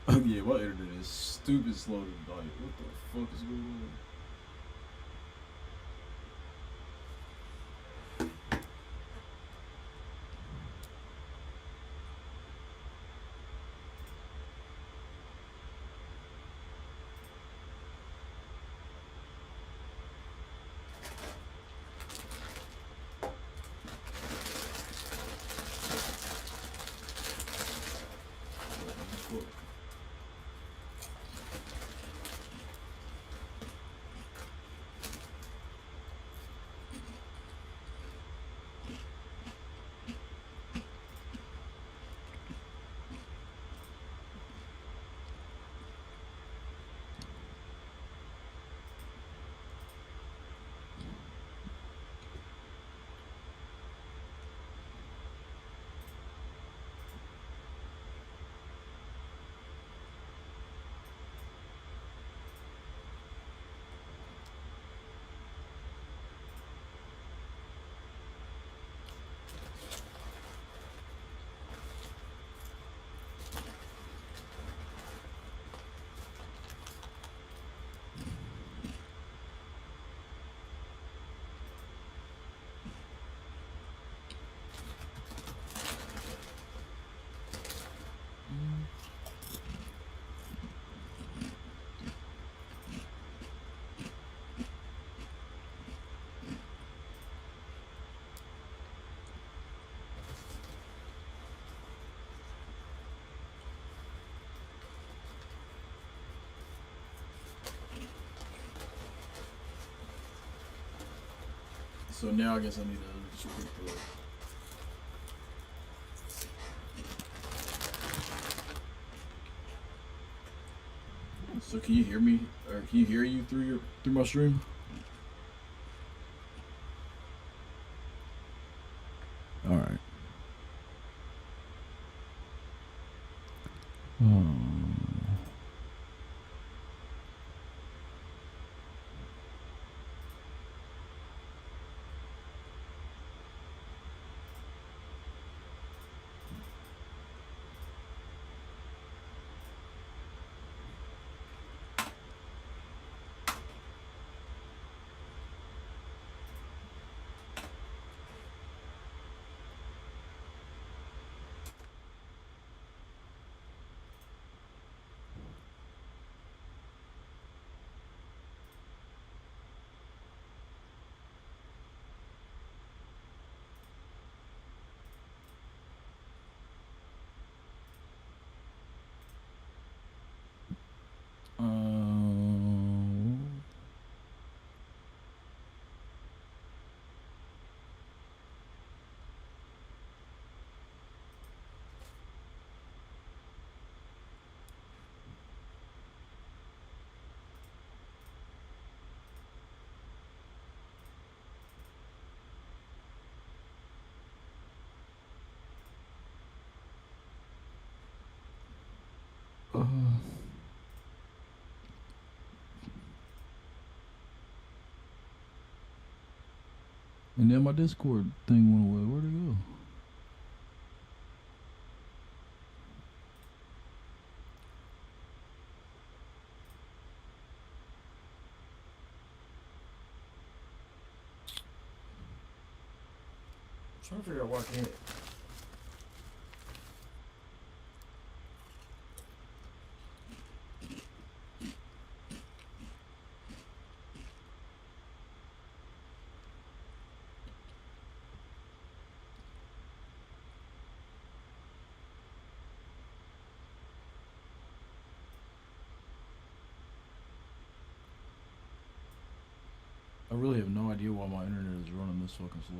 Yeah, my internet is stupid slow tonight. What the fuck is going on? What the fuck? So now I guess I need to just quick So can you hear me, or can you hear you through my stream? All right. Um, um, uh, and then my Discord thing went away. Where'd it go? I'm trying to figure out why I can't. I really have no idea why my internet is running this fucking slow.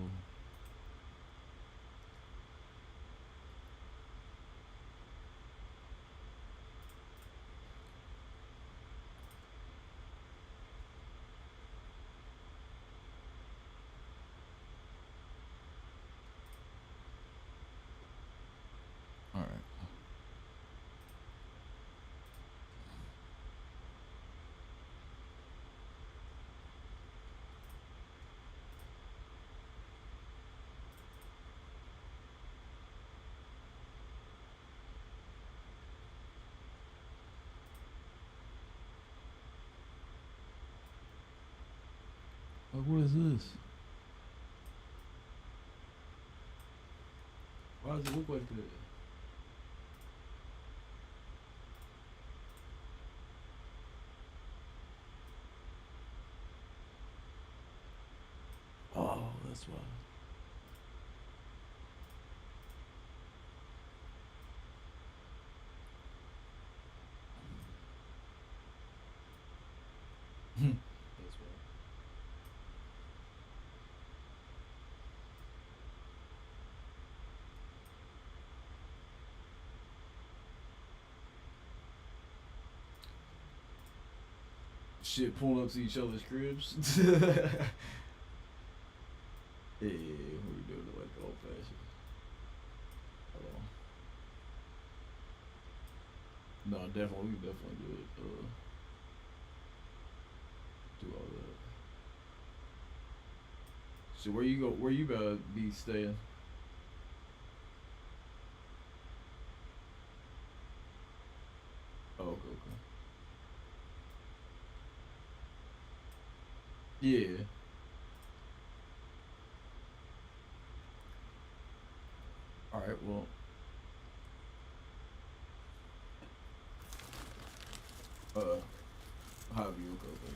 All right. Like, what is this? Why does it look like that? Oh, that's why. That's why. Shit pulling up to each other's cribs. Yeah, we do it like old fashioned. Hold on. No, definitely, we definitely do it. Do all that. So where you go? Where you about to be staying? Oh, okay, okay. Yeah. All right. Well, however you go. But.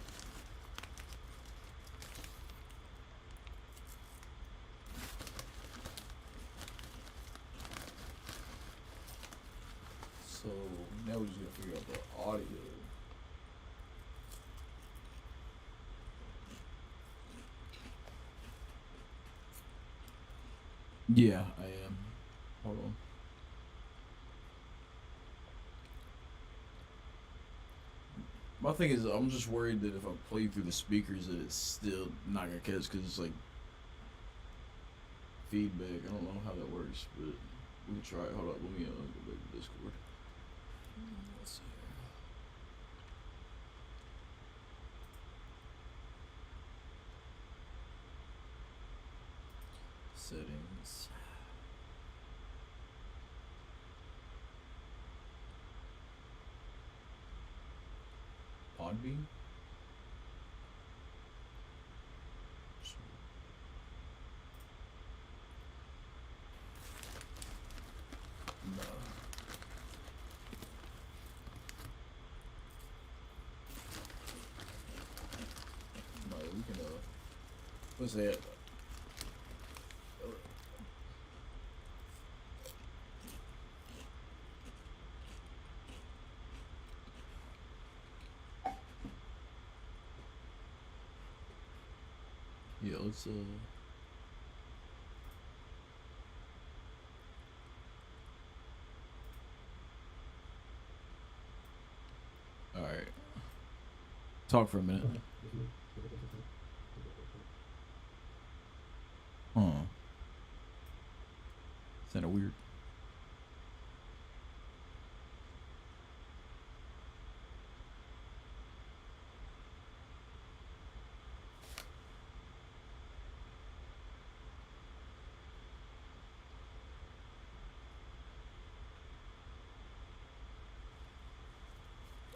So now we just gotta figure out the audio. Yeah, I am. Hold on. My thing is, I'm just worried that if I play through the speakers, that it's still not gonna catch because it's like feedback. I don't know how that works, but we can try it. Hold up, let me go back to Discord. Let's see here. Settings. Podbean. No. No, we can what's that? Yeah, let's all right. Talk for a minute. Huh. Sounded weird.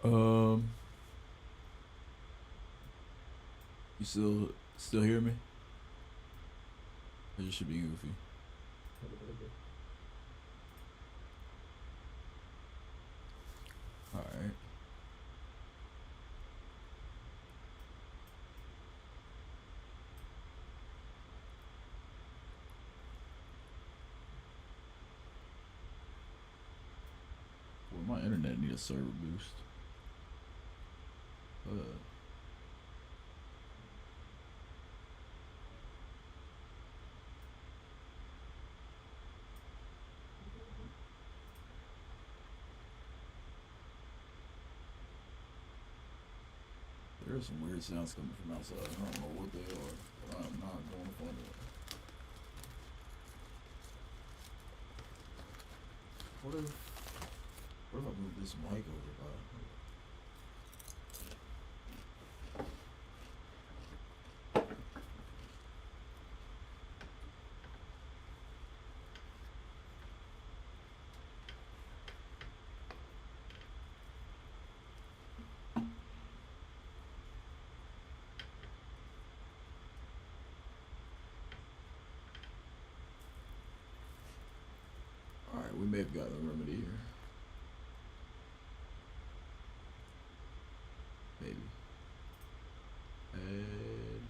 Um, you still hear me? It just should be goofy. All right. Well, my internet need a server boost. There are some weird sounds coming from outside. I don't know what they are, but I'm not going to find it. What if I move this mic over by? we may have gotten a remedy here. Maybe. Add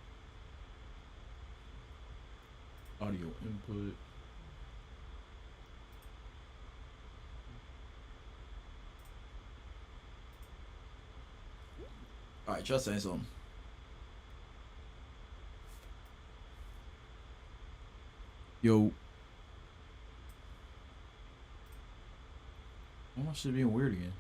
audio input. All right, just saying something. Yo. Why my shit being weird again?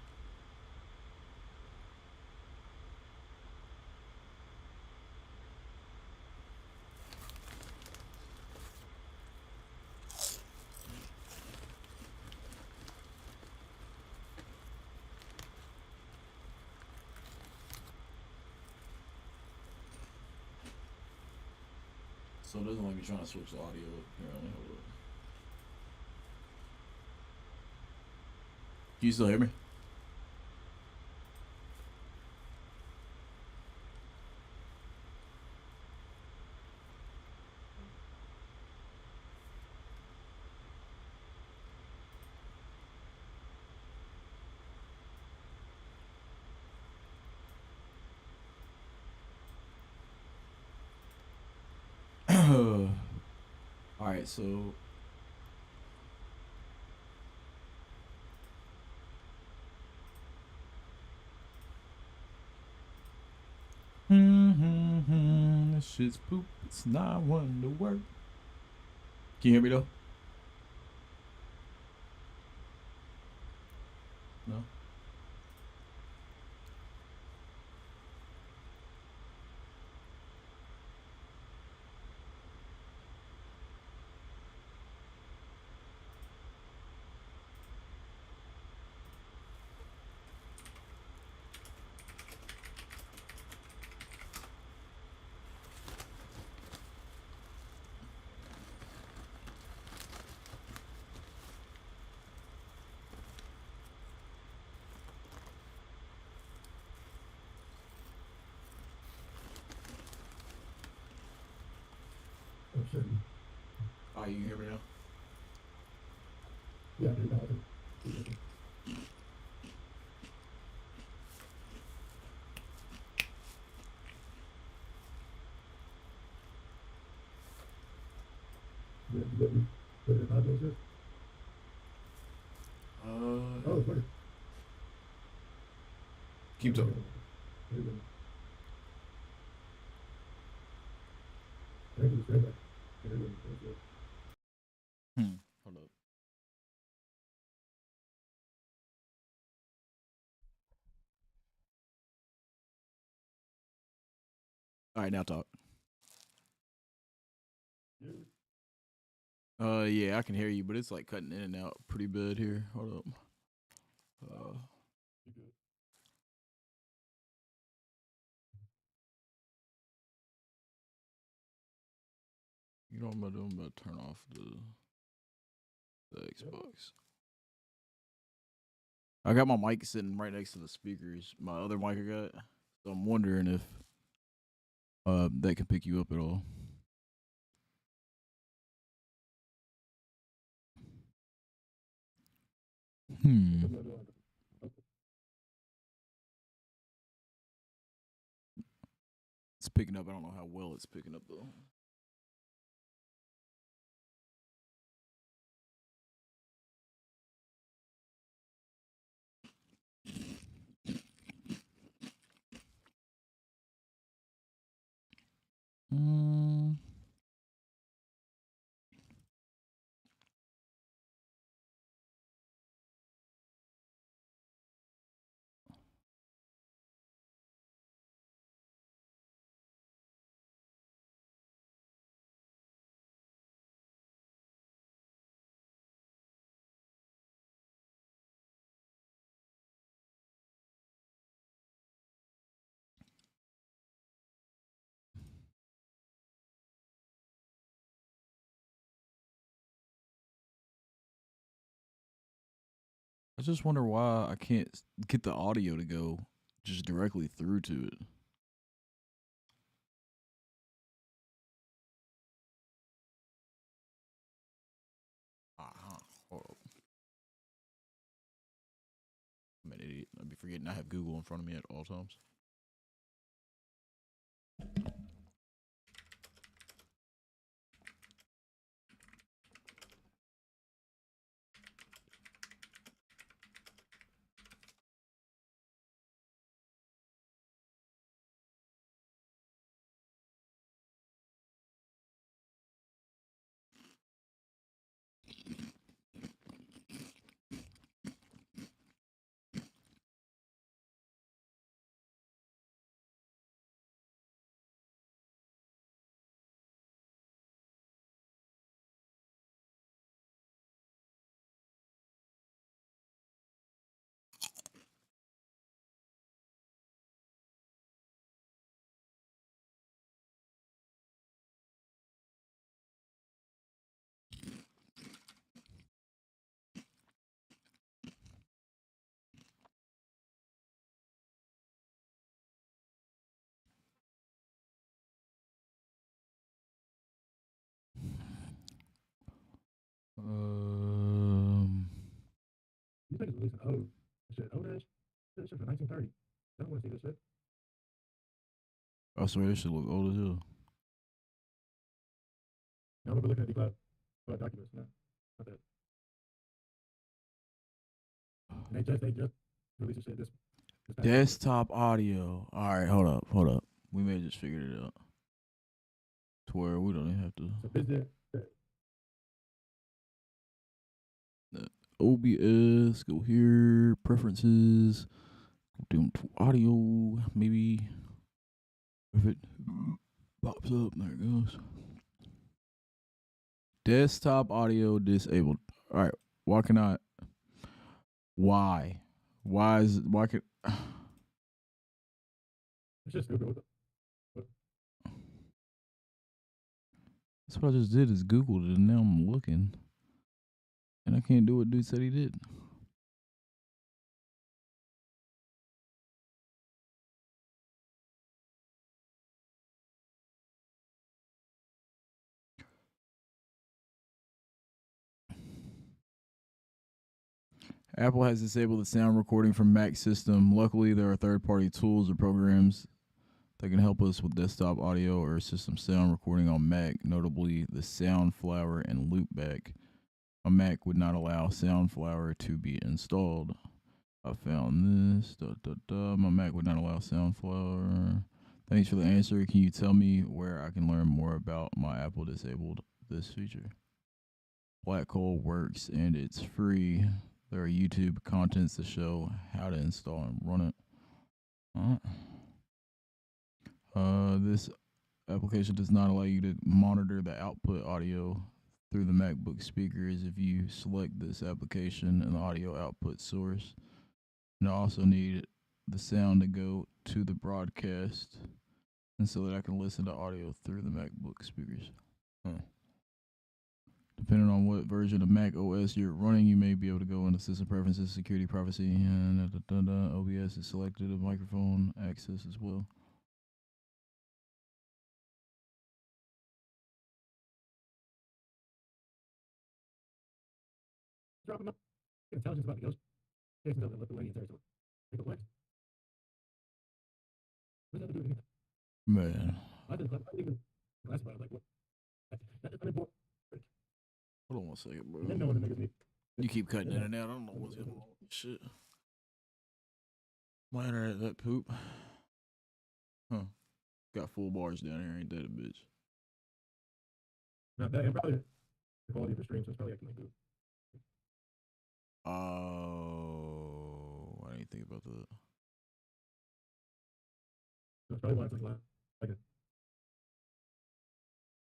So it doesn't like me trying to switch the audio apparently. Hold up. Can you still hear me? All right, so this shit's poop. It's not one to work. Can you hear me though? No. Oh, you can hear me now? Yeah. Keep talking. Hold up. All right, now talk. Yeah, I can hear you, but it's like cutting in and out pretty bad here. Hold up. You know what I'm gonna do? I'm gonna turn off the Xbox. I got my mic sitting right next to the speakers. My other mic I got. So I'm wondering if that can pick you up at all. It's picking up. I don't know how well it's picking up though. I just wonder why I can't get the audio to go just directly through to it. Hold up. I'd be forgetting I have Google in front of me at all times. You think it's releasing old shit? Old ass shit from 1930. I don't want to see this shit. I swear this shit look old as hell. Now we're looking at the cloud documents. No, not that. And they just released the shit this past week. Desktop audio. All right, hold up. We may have just figured it out. To where we don't even have to. So this OBS, go here, preferences, do audio, maybe if it pops up, there it goes. Desktop audio disabled. All right, why can I? Why? Why can? it's just stupid. That's what I just did is Googled it and now I'm looking. And I can't do what dude said he did. Apple has disabled the sound recording from Mac system. Luckily, there are third-party tools or programs that can help us with desktop audio or system sound recording on Mac, notably the Soundflower and Loopback. A Mac would not allow Soundflower to be installed. I found this. My Mac would not allow Soundflower. Thanks for the answer. Can you tell me where I can learn more about my Apple disabled this feature? Black Hole works and it's free. There are YouTube contents to show how to install and run it. This application does not allow you to monitor the output audio through the MacBook speakers if you select this application and the audio output source. And I also need the sound to go to the broadcast and so that I can listen to audio through the MacBook speakers. Depending on what version of Mac OS you're running, you may be able to go into System Preferences, Security, Privacy, and OBS is selected, a microphone access as well. Dropping up intelligence about the ghost. Jason doesn't let the lady territory. Take a flex. What does that have to do with anything? Man. I didn't even classify it like what? That's unimportant. Hold on one second, bro. You know what the niggas need. You keep cutting in and out. I don't know what's going on. Shit. My internet that poop. Huh. Got full bars down here. Ain't that a bitch? Not that, and probably the quality of the stream, so it's probably acting like good. Oh, I didn't think about that. So it's probably why it's like it.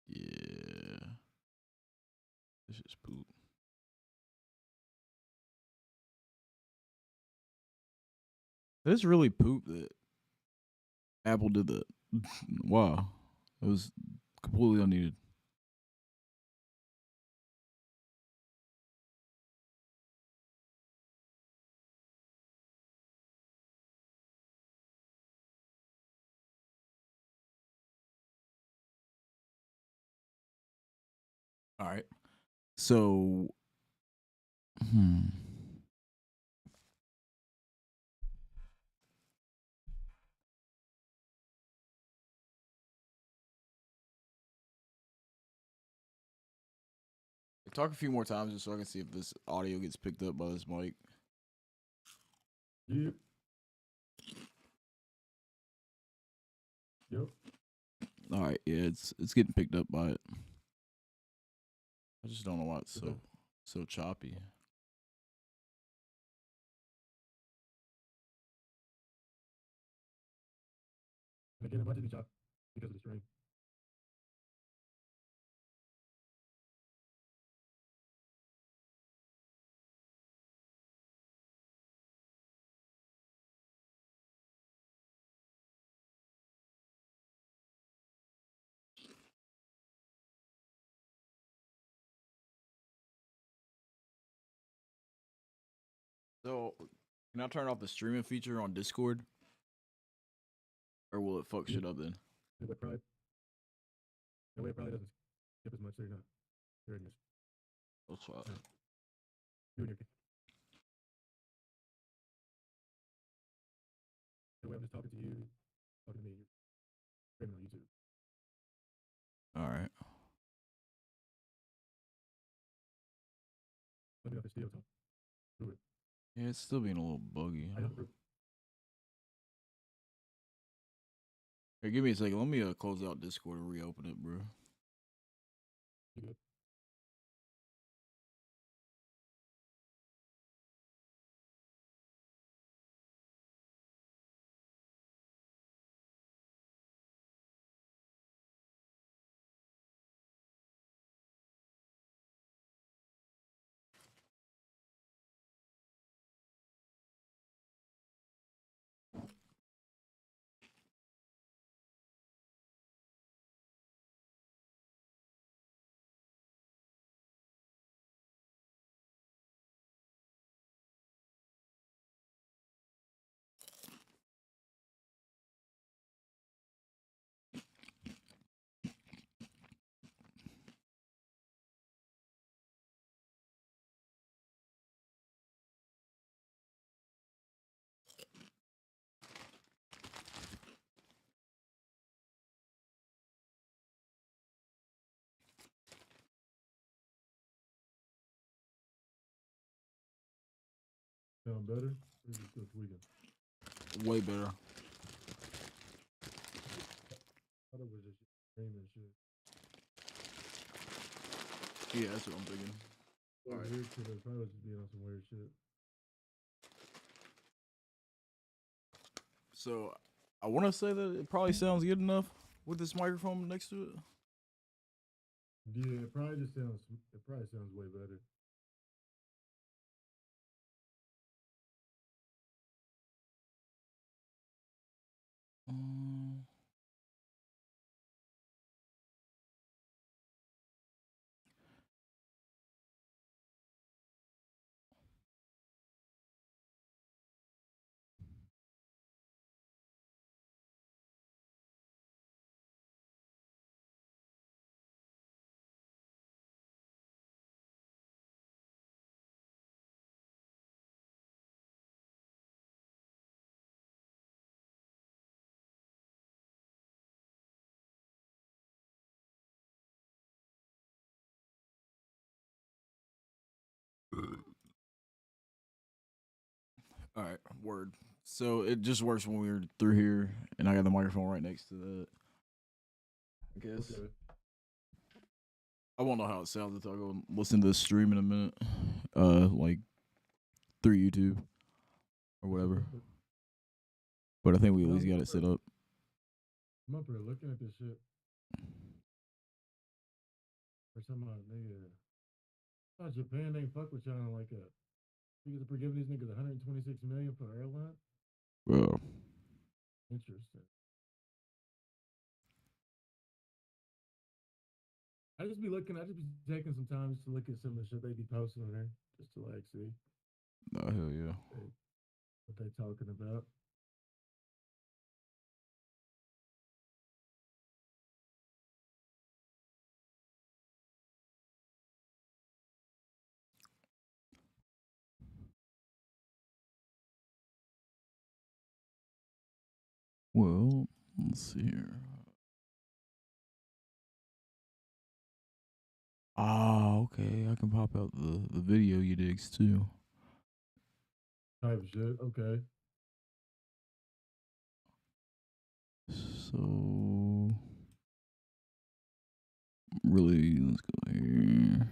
Yeah. This is poop. It's really poop that Apple did that. Wow. It was completely unneeded. All right. So, Talk a few more times just so I can see if this audio gets picked up by this mic. Yeah. Yep. All right, yeah, it's getting picked up by it. I just don't know why it's so choppy. And again, it might just be chopped because of the stream. So, can I turn off the streaming feature on Discord, or will it fuck shit up then? That way probably doesn't skip as much, so you're not hearing this. That's fine. You and your the way I'm just talking to you, talking to me, you're streaming on YouTube. All right. Let me know if it's still talking. Do it. Yeah, it's still being a little buggy. I don't know. Here, give me a second. Let me close out Discord and reopen it, bro. You good? Sound better? Or is it still tweaking? Way better. I thought it was just streaming shit. Yeah, that's what I'm thinking. All right. Weird shit. It probably was just being on some weird shit. So, I want to say that it probably sounds good enough with this microphone next to it. Yeah, it probably sounds way better. All right, word. So it just works when we're through here, and I got the microphone right next to that. I guess Okay. I won't know how it sounds until I go listen to the stream in a minute. Like through YouTube or whatever. But I think we at least got it set up. I'm up here looking at this shit. Or something like, nigga. I thought Japan ain't fuck with y'all like a. Niggas are giving these niggas 126 million for airline. Bro. Interesting. I just be taking some time just to look at some of the shit they be posting on there, just to like see. Oh hell yeah. What they talking about. Well, let's see here. Oh, okay. I can pop out the video you digs too. type shit. Okay. So really, let's go here.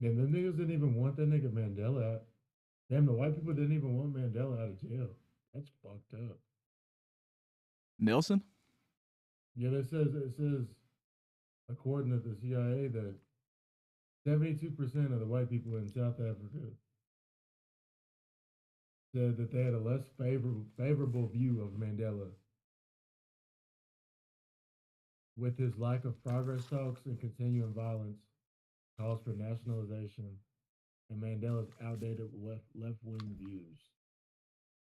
And the niggas didn't even want that nigga Mandela out. Damn, the white people didn't even want Mandela out of jail. That's fucked up. Nelson? Yeah, it says according to the CIA that 72% of the white people in South Africa said that they had a less favorable view of Mandela with his lack of progress talks and continuing violence, calls for nationalization, and Mandela's outdated left wing views.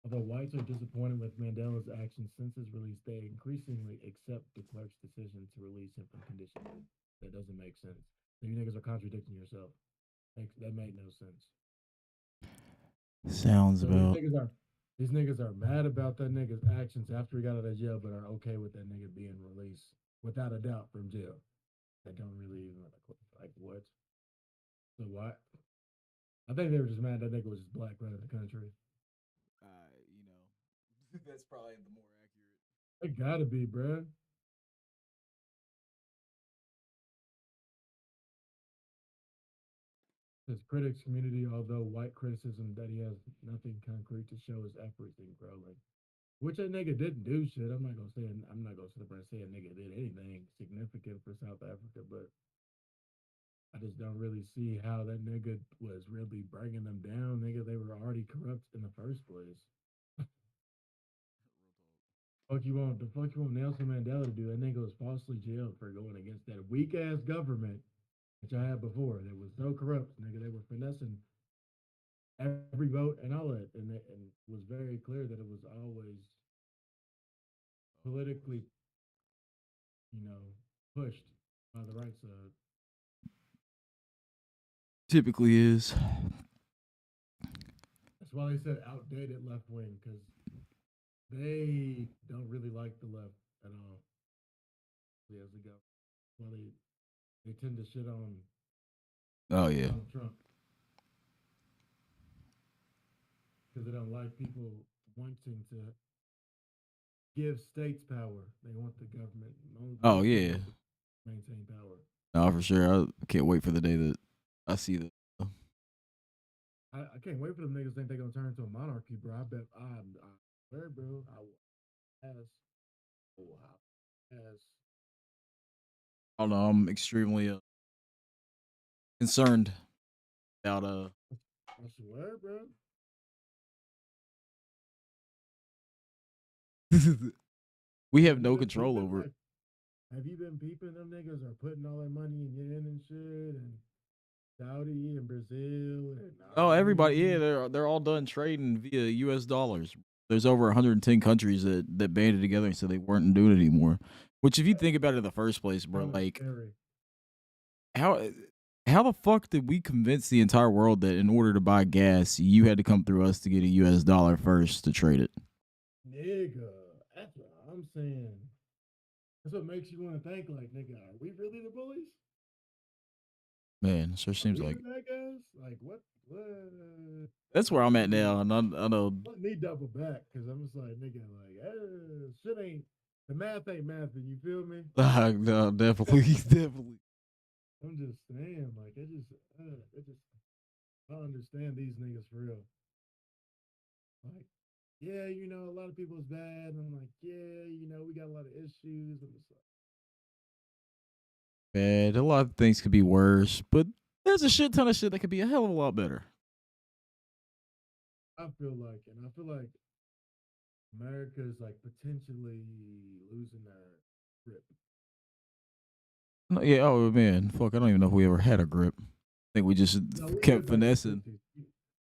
Although whites are disappointed with Mandela's actions since his release, they increasingly accept de Klerk's decision to release him unconditionally. That doesn't make sense. So you niggas are contradicting yourself. That made no sense. Sounds So about these niggas are mad about that nigga's actions after he got out of jail, but are okay with that nigga being released without a doubt from jail. They don't really even like what? So what? I think they were just mad that nigga was just black running the country. you know, that's probably the more accurate. It gotta be, bruh. His critics community, although white criticism that he has nothing concrete to show his efforts in growing. Which that nigga didn't do shit. I'm not gonna sit up and say a nigga did anything significant for South Africa, but I just don't really see how that nigga was really bringing them down. Nigga, they were already corrupt in the first place. Fuck you want Nelson Mandela to do? That nigga was falsely jailed for going against that weak ass government which I had before that was so corrupt, nigga. They were finessing every vote and all that, and it was very clear that it was always politically, you know, pushed by the right side. Typically is. That's why they said outdated left wing because they don't really like the left at all. As they go, well, they tend to Oh shit yeah. on Trump because they don't like people wanting to give states power. They want the government. Oh Most people yeah. want to maintain power. No, for sure. I can't wait for the day that I see the. I can't wait for them niggas think they're gonna turn into a monarchy, bro. I bet I swear, bro. I will ass. Oh, ass. I don't know. I'm extremely concerned about I swear, bro. we have Have you no been control peeping? over it. Like, have you been peeping? Them niggas are putting all their money in yen and shit, and Saudi and Brazil and Oh, everybody, yeah, Argentina. they're all done trading via U.S. dollars. There's over 110 countries that banded together and said they weren't doing it anymore. Which, if you think about it in the first place, bro, Hella like scary. how how the fuck did we convince the entire world that in order to buy gas, you had to come through us to get a U.S. dollar first to trade it? Nigga, that's what I'm saying. That's what makes you want to think, like, nigga, are we really the bullies? Man, it sure Are seems we like the bad guys? Like, what? What? that's where I'm at now, and I know. Let me double back because I'm just like, nigga, like, shit ain't, the math ain't mathing, you feel me? No, definitely, definitely. I'm just saying, like, I don't understand these niggas for real. Like, yeah, a lot of people is bad. And I'm like, yeah, we got a lot of issues. I'm just like, Bad. A lot of things could be worse, but there's a shit ton of shit that could be a hell of a lot better. I feel like America is like potentially losing their grip. No, yeah, oh man, fuck, I don't even know if we ever had a grip. I think we just No, we had kept it back in the finessing. '60s.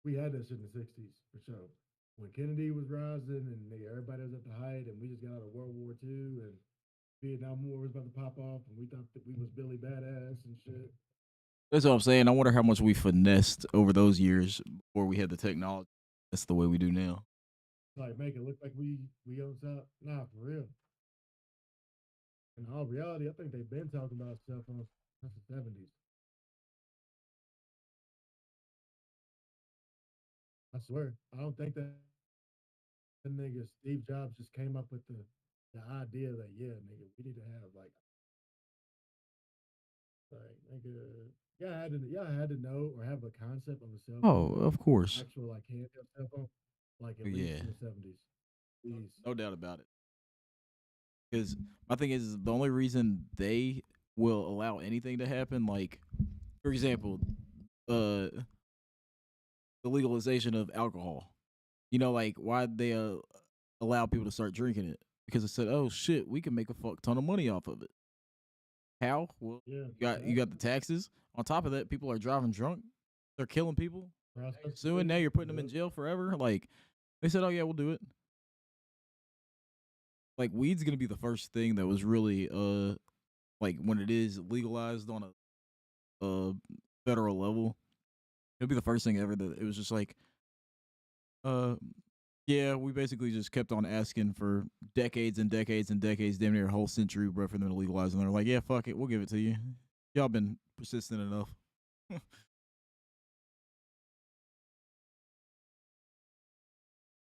We had that shit in the '60s for sure. When Kennedy was rising and everybody was at the height, and we just got out of World War II, and Vietnam War was about to pop off, and we thought that we was Billy Badass and shit. That's what I'm saying. I wonder how much we finessed over those years before we had the technology. That's the way we do now. Like make it look like we on top. Nah, for real. In all reality, I think they've been talking about cell phones since the '70s. I swear. I don't think that the nigga Steve Jobs just came up with the idea that yeah, nigga, we need to have like nigga, y'all had to know or have a concept of a cell phone, Oh, of course. actual like handheld cell phone, like at least Yeah, in the '70s. Please, no doubt about it. Because my thing is the only reason they will allow anything to happen, like for example, uh, the legalization of alcohol. You know, like why they allow people to start drinking it because it said, "Oh shit, we can make a fuck ton of money off of it." How? Well, yeah, you got the taxes. On top of that, people are driving drunk. They're killing people. processing Suing. Now weed. you're putting them in Yep. jail forever. Like they said, "Oh yeah, we'll do it." Like weed's gonna be the first thing that was really like when it is legalized on a federal level. It'll be the first thing ever that it was just like uh yeah, we basically just kept on asking for decades and decades and decades, damn near a whole century, bro, for them to legalize. And they're like, yeah, fuck it, we'll give it to you. Y'all been persistent enough.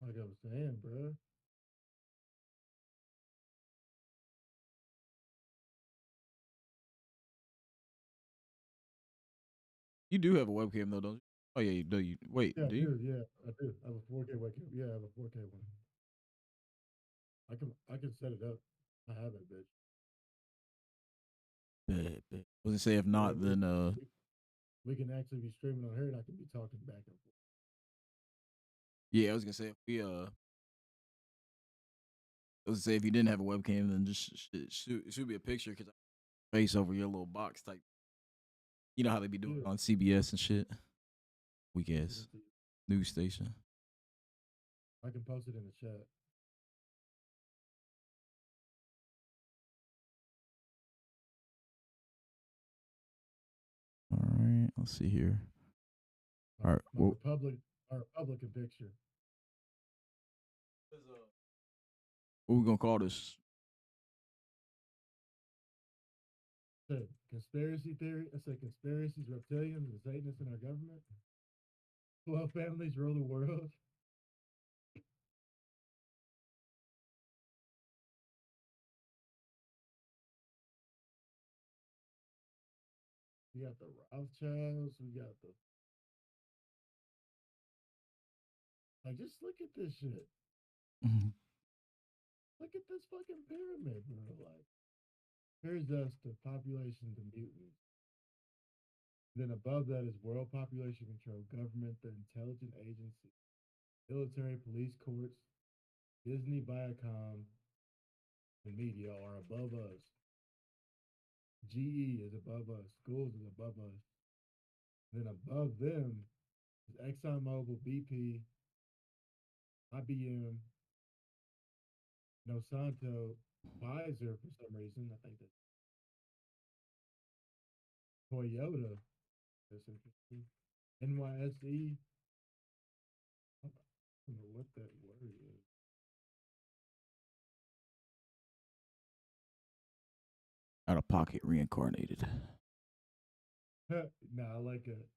Like I was saying, bro. You do have a webcam though, don't you? Oh yeah, you do. You wait, Yeah, I do you? do. Yeah, I do. I have a 4K webcam. Yeah, I have a 4K one. I can set it up. I have it, bitch. Bet, bet. I was gonna say if Yeah, not, then we, we can actually be streaming on here, and I can be talking back and forth. yeah, I was gonna say if we I was gonna say if you didn't have a webcam, then just shoot me a picture because I face over your little box type. You know how they be doing Yeah, it on CBS and shit. Weak I'll send ass it to you. news station. I can post it in the chat. All right, let's see here. My All right, my Republican picture. what we gonna call this? Said conspiracy theory. I said conspiracies, reptilians, and Satanists in our government. 12 families rule the world. We got the Rothschilds. We got the like. Just look at this shit. Mhm. Look at this fucking pyramid, bro. Like, here's us to population to mutants. Then above that is world population control, government, the intelligence agency, military, police, courts, Disney, Viacom, and media are above us. GE is above us. Schools is above us. Then above them is ExxonMobil, BP, IBM, Monsanto, Pfizer for some reason. I think that's Toyota. That's interesting. NYSE. I don't know what that word is. Out of pocket reincarnated. Nah, I like it.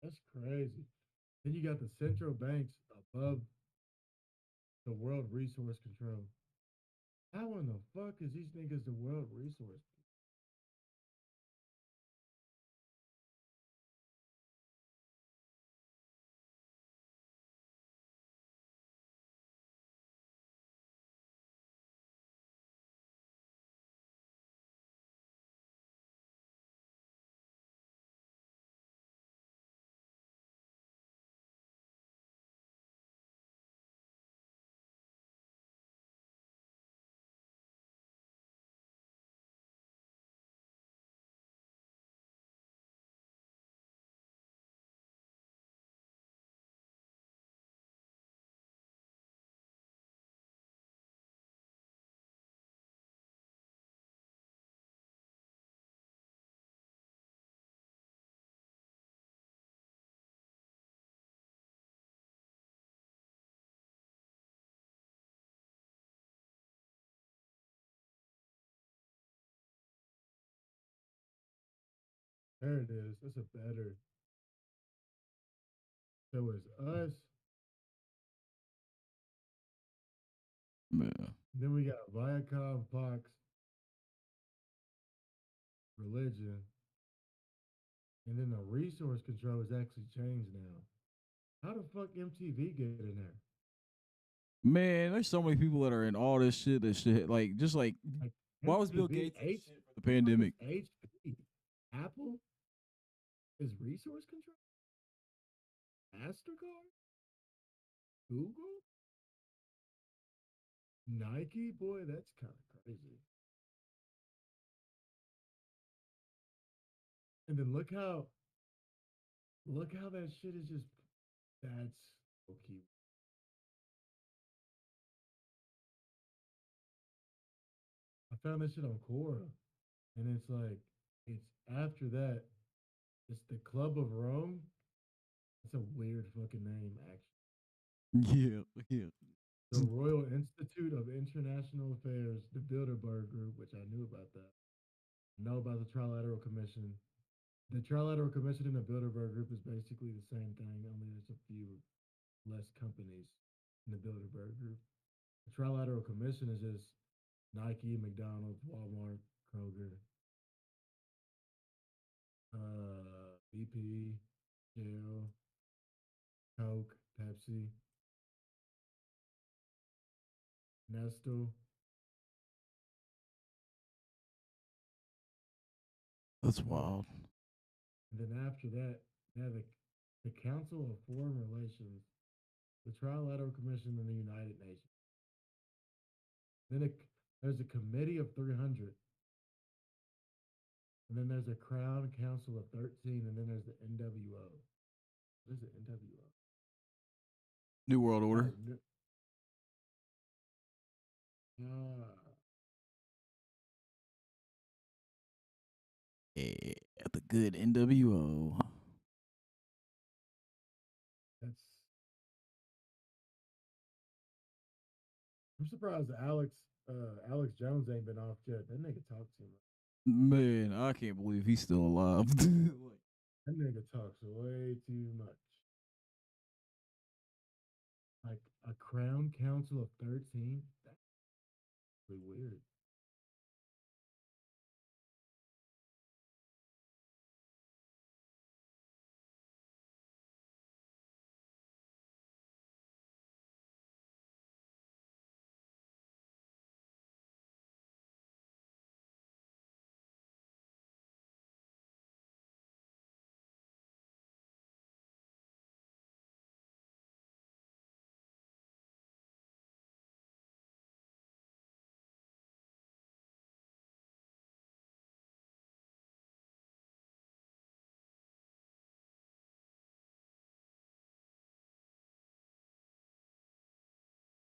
That's crazy. Then you got the central banks above the world resource control. How in the fuck is these niggas the world resource? There it is. That's a better. So it's us. Man, Then we got Viacom, Fox, religion, and then the resource control is actually changed now. How the fuck MTV get in there? man, there's so many people that are in all this shit. That shit, like, just like, Like why was Bill MTV, Gates in shit for the the fuck is pandemic? HP? Apple is resource control. Mastercard, Google, Nike. Boy, that's kind of crazy. And then look how that shit is just. That's okay. I found that shit on Quora, and it's like it's after that. It's the Club of Rome. It's a weird fucking name, actually. Yeah, yeah. The Royal Institute of International Affairs, the Bilderberg Group, which I knew about that. I know about the Trilateral Commission. The Trilateral Commission and the Bilderberg Group is basically the same thing, only there's a few less companies in the Bilderberg Group. The Trilateral Commission is just Nike, McDonald's, Walmart, Kroger, BP, Shell, Coke, Pepsi, Nestle. That's Yeah. wild. And then after that, they have the Council of Foreign Relations, the Trilateral Commission, and the United Nations. Then there's a Committee of 300, and then there's a Crown Council of 13, and then there's the NWO. What is the NWO? New World Oh, Order. no, ah, Yeah, the good NWO. that's. I'm surprised Alex Jones ain't been off yet. That nigga talk too much. Man, I can't believe he's still alive. Like, That nigga talks way too much. Like a Crown Council of 13. That's really weird.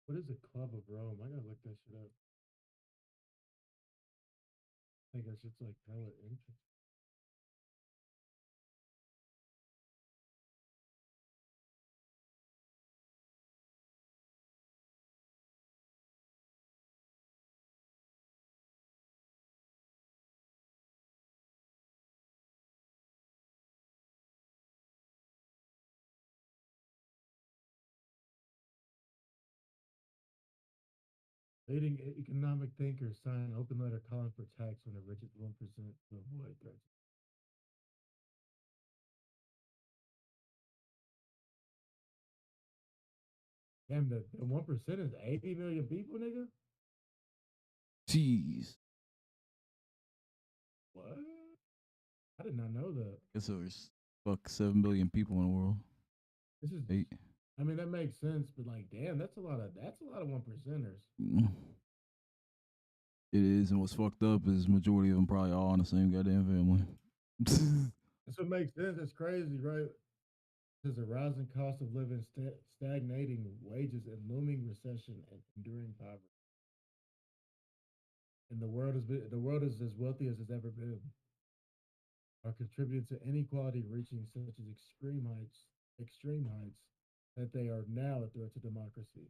What is a Club of Rome? I gotta look that shit up. I think that shit's like hella interesting. Leading economic thinkers sign open letter calling for tax on the richest 1% to avoid threats. Damn, the 1% is 80 million people, nigga? jeez. What? I did not know that. Guess there's fuck 7 billion people in the world. This is, Eight. I mean, that makes sense, but like, damn, that's a lot of 1%ers. Mm. It is, and what's fucked up is majority of them probably all in the same goddamn family. That's what makes sense. It's crazy, right? There's a rising cost of living, stagnating wages, and looming recession and enduring poverty. And the world is as wealthy as it's ever been, are contributing to inequality reaching such as extreme heights that they are now a threat to democracy.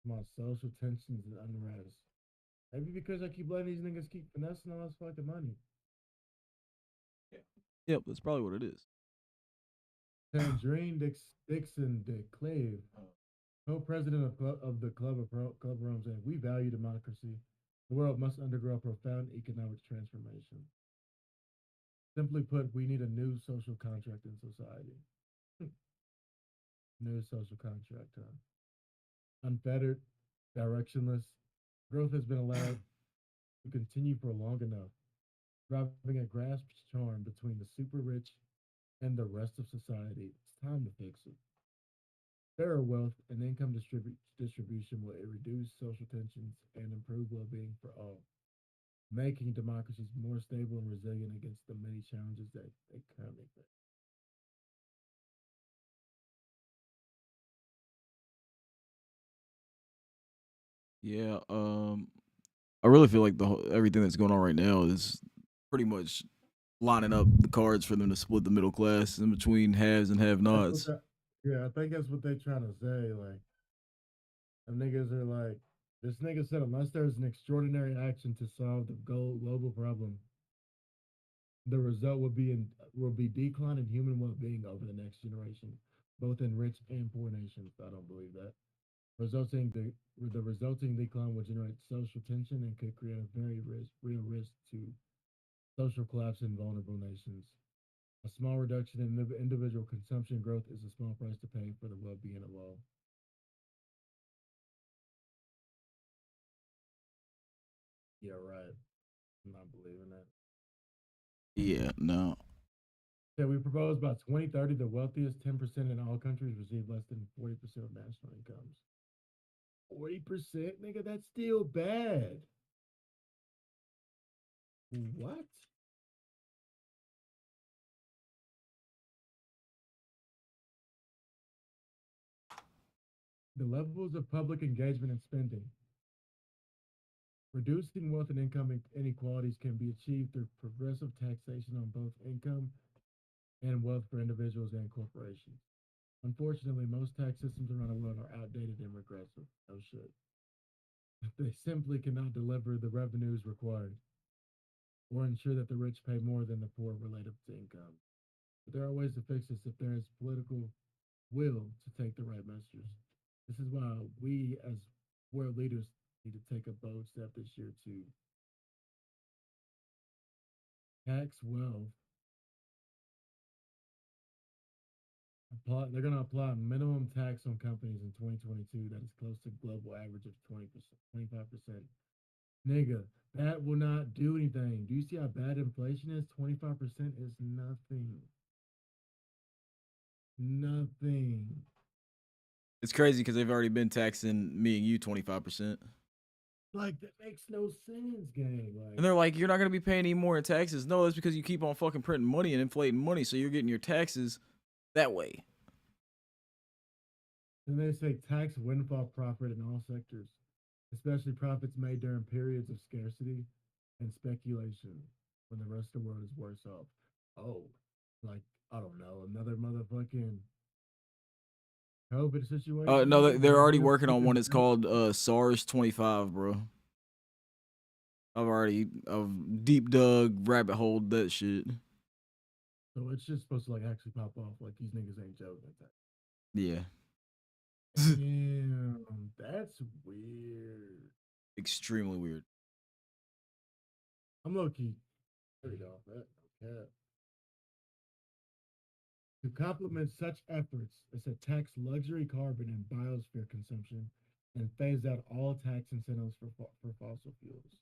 My social tensions and unrest. Maybe because I keep letting these niggas keep finessing all this fucking money. Yep, that's probably what it is. Tangerine Dixon DeClave, co-president of the Club of Rome, said, "We value democracy. The world must undergo a profound economic transformation. Simply put, we need a new social contract in society." New social contract, huh? Unfettered, directionless, growth has been allowed to continue for long enough, driving a grasp charm between the super rich and the rest of society. It's time to fix it. Fairer wealth and income distribution will reduce social tensions and improve well being for all, making democracies more stable and resilient against the many challenges that they currently face. Yeah, I really feel like everything that's going on right now is pretty much lining up the cards for them to split the middle class in between haves and That's what have-nots. that, yeah, I think that's what they're trying to say. Like, them niggas are like, this nigga said, unless there's an extraordinary action to solve the global problem, the result will be decline in human well-being over the next generation, both in rich and poor nations. I don't believe that. Resulting the resulting decline will generate social tension and could create a real risk to social collapse in vulnerable nations. A small reduction in individual consumption growth is a small price to pay for the well-being of all. Yeah, right. I'm not believing that. Yeah, no. So we propose by 2030, the wealthiest 10% in all countries receive less than 40% of national incomes. 40%, nigga, that's still bad. What? The levels of public engagement and spending. Reducing wealth and income inequalities can be achieved through progressive taxation on both income and wealth for individuals and corporations. Unfortunately, most tax systems around the world are outdated and regressive. Oh shit. They simply cannot deliver the revenues required or ensure that the rich pay more than the poor relative to income. But there are ways to fix this if there is political will to take the right measures. This is why we, as world leaders, need to take a bold step this year to tax wealth. They're going to apply a minimum tax on companies in 2022 that is close to global average of 20%, 25%. Nigga, that will not do anything. Do you see how bad inflation is? 25% is nothing. Nothing. It's crazy because they've already been taxing me and you 25%. Like, that makes no sense, gang. And Like, they're like, you're not going to be paying any more in taxes. No, that's because you keep on fucking printing money and inflating money. So you're getting your taxes that way. and they say tax windfall profit in all sectors, especially profits made during periods of scarcity and speculation when the rest of the world is worse off. Oh, like, I don't know, another motherfucking COVID situation, No, nigga. they're Like, already what if working on one. fucking It's called SARS 25, bro. I've deep dug, rabbit hole that shit. so it's just supposed to like actually pop off. Like these niggas ain't joking. Yeah. Damn, that's weird. Extremely weird. I'm low key worried off that. Okay. To complement such efforts, it's to tax luxury carbon and biosphere consumption and phase out all tax incentives for fossil fuels.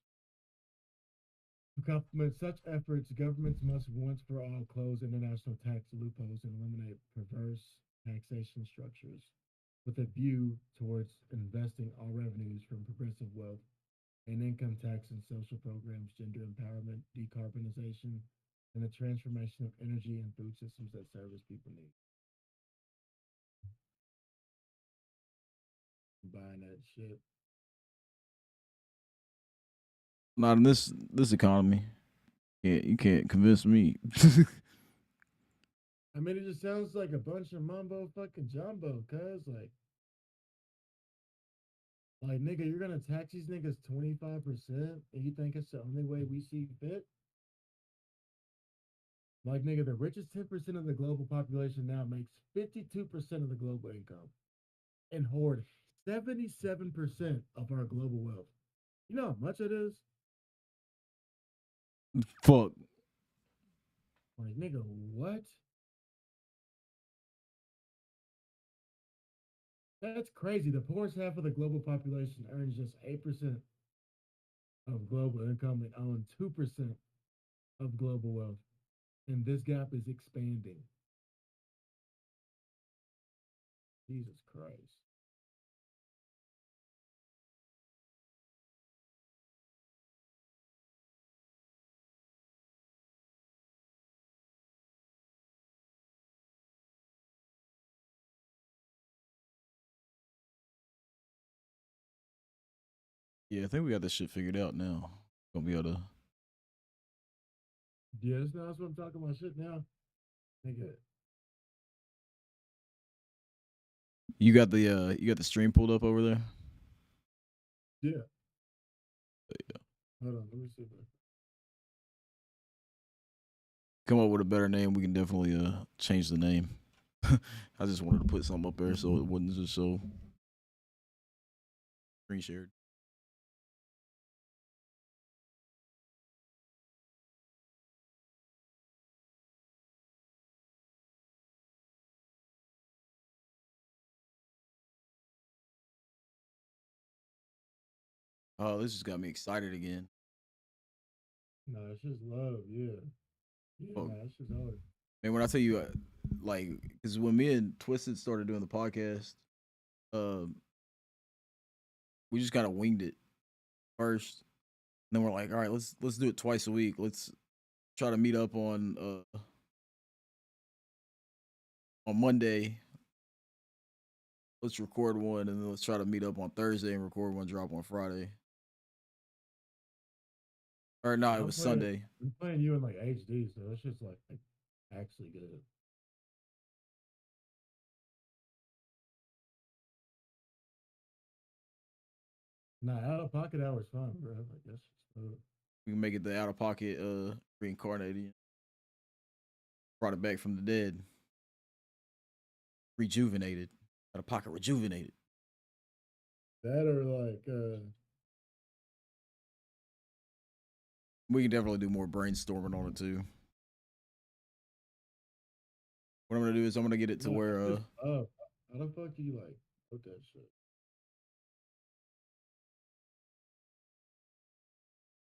To complement such efforts, governments must once for all close international tax loopholes and eliminate perverse taxation structures with a view towards investing all revenues from progressive wealth and income tax and social programs, gender empowerment, decarbonization, and the transformation of energy and food systems that service people need. Buying that shit. Not in this economy. Yeah, you can't convince me. I mean, it just sounds like a bunch of mumbo fucking jumbo, cuz like Like, nigga, you're gonna tax these niggas 25%, and you think it's the only way we see fit? Like, nigga, the richest 10% of the global population now makes 52% of the global income and hoard 77% of our global wealth. You know how much it is? Fuck. Like, nigga, what? That's crazy. The poorest half of the global population earns just 8% of global income and own 2% of global wealth. And this gap is expanding. Jesus Christ. Yeah, I think we got this shit figured out now. Gonna be able to. Yes, that's what I'm talking about shit now. Nigga, You got the stream pulled up over there. yeah. Hold on, let me see if I Come up with a better name, we can definitely change the name. I just wanted to put something up there so it wouldn't just show screen shared. Oh, this just got me excited again. No, it's just love, yeah. Yeah, Fuck. no, it's just hard. Man, when I tell you, like, because when me and Twisted started doing the podcast, um, we just kind of winged it first. And then we're like, all right, let's do it twice a week. Let's try to meet up on Monday. Let's record one, and then let's try to meet up on Thursday and record one, drop on Friday. Or no, it I'm was playing Sunday. I'm playing you in like HD, so it's just like actually good. Nah, out of pocket hours fun, bro. Like that's just We can make it the out of pocket reincarnated, brought it back from the dead, rejuvenated, out of pocket rejuvenated. that or like We can definitely do more brainstorming on it too. What I'm gonna do is I'm gonna get it to no, where it's just up. How the fuck do you like put that shit?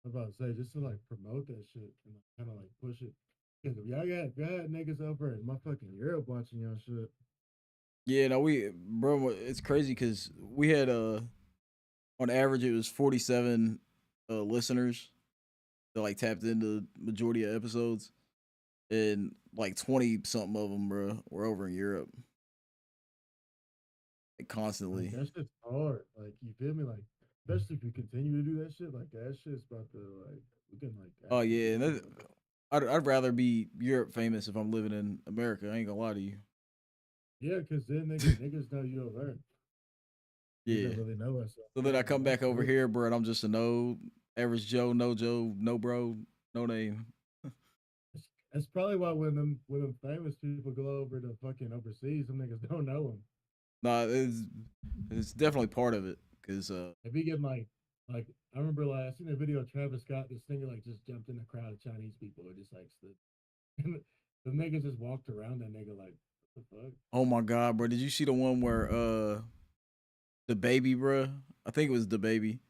I'm about to say just to like promote that shit and kind of like push it. Cause if y'all had niggas over in my fucking Europe watching y'all shit. yeah, no, we bro, it's crazy because we had on average it was 47 listeners that like tapped into the majority of episodes, and like 20 something of them, bro, were over in Europe, like Like constantly. that shit's hard. Like you feel me? Like especially if you continue to do that shit, like that shit's about to like we can like Oh actually yeah, get and you on. I'd rather be Europe famous if I'm living in America. I ain't gonna lie to you. Yeah, cause then niggas know you over there. Niggas Yeah. that really know us. So then Like, I come that's back over good. here, bro, and I'm just a no average Joe, no bro, no name. That's probably why when them famous people go over to fucking overseas, some niggas don't know them. Nah, it's definitely part of it because If you get like I remember like I seen a video of Travis Scott, this nigga like just jumped in a crowd of Chinese people or just like stood. And the niggas just walked around that nigga like what the fuck? oh my god, bro, did you see the one where the baby, bro? I think it was the baby.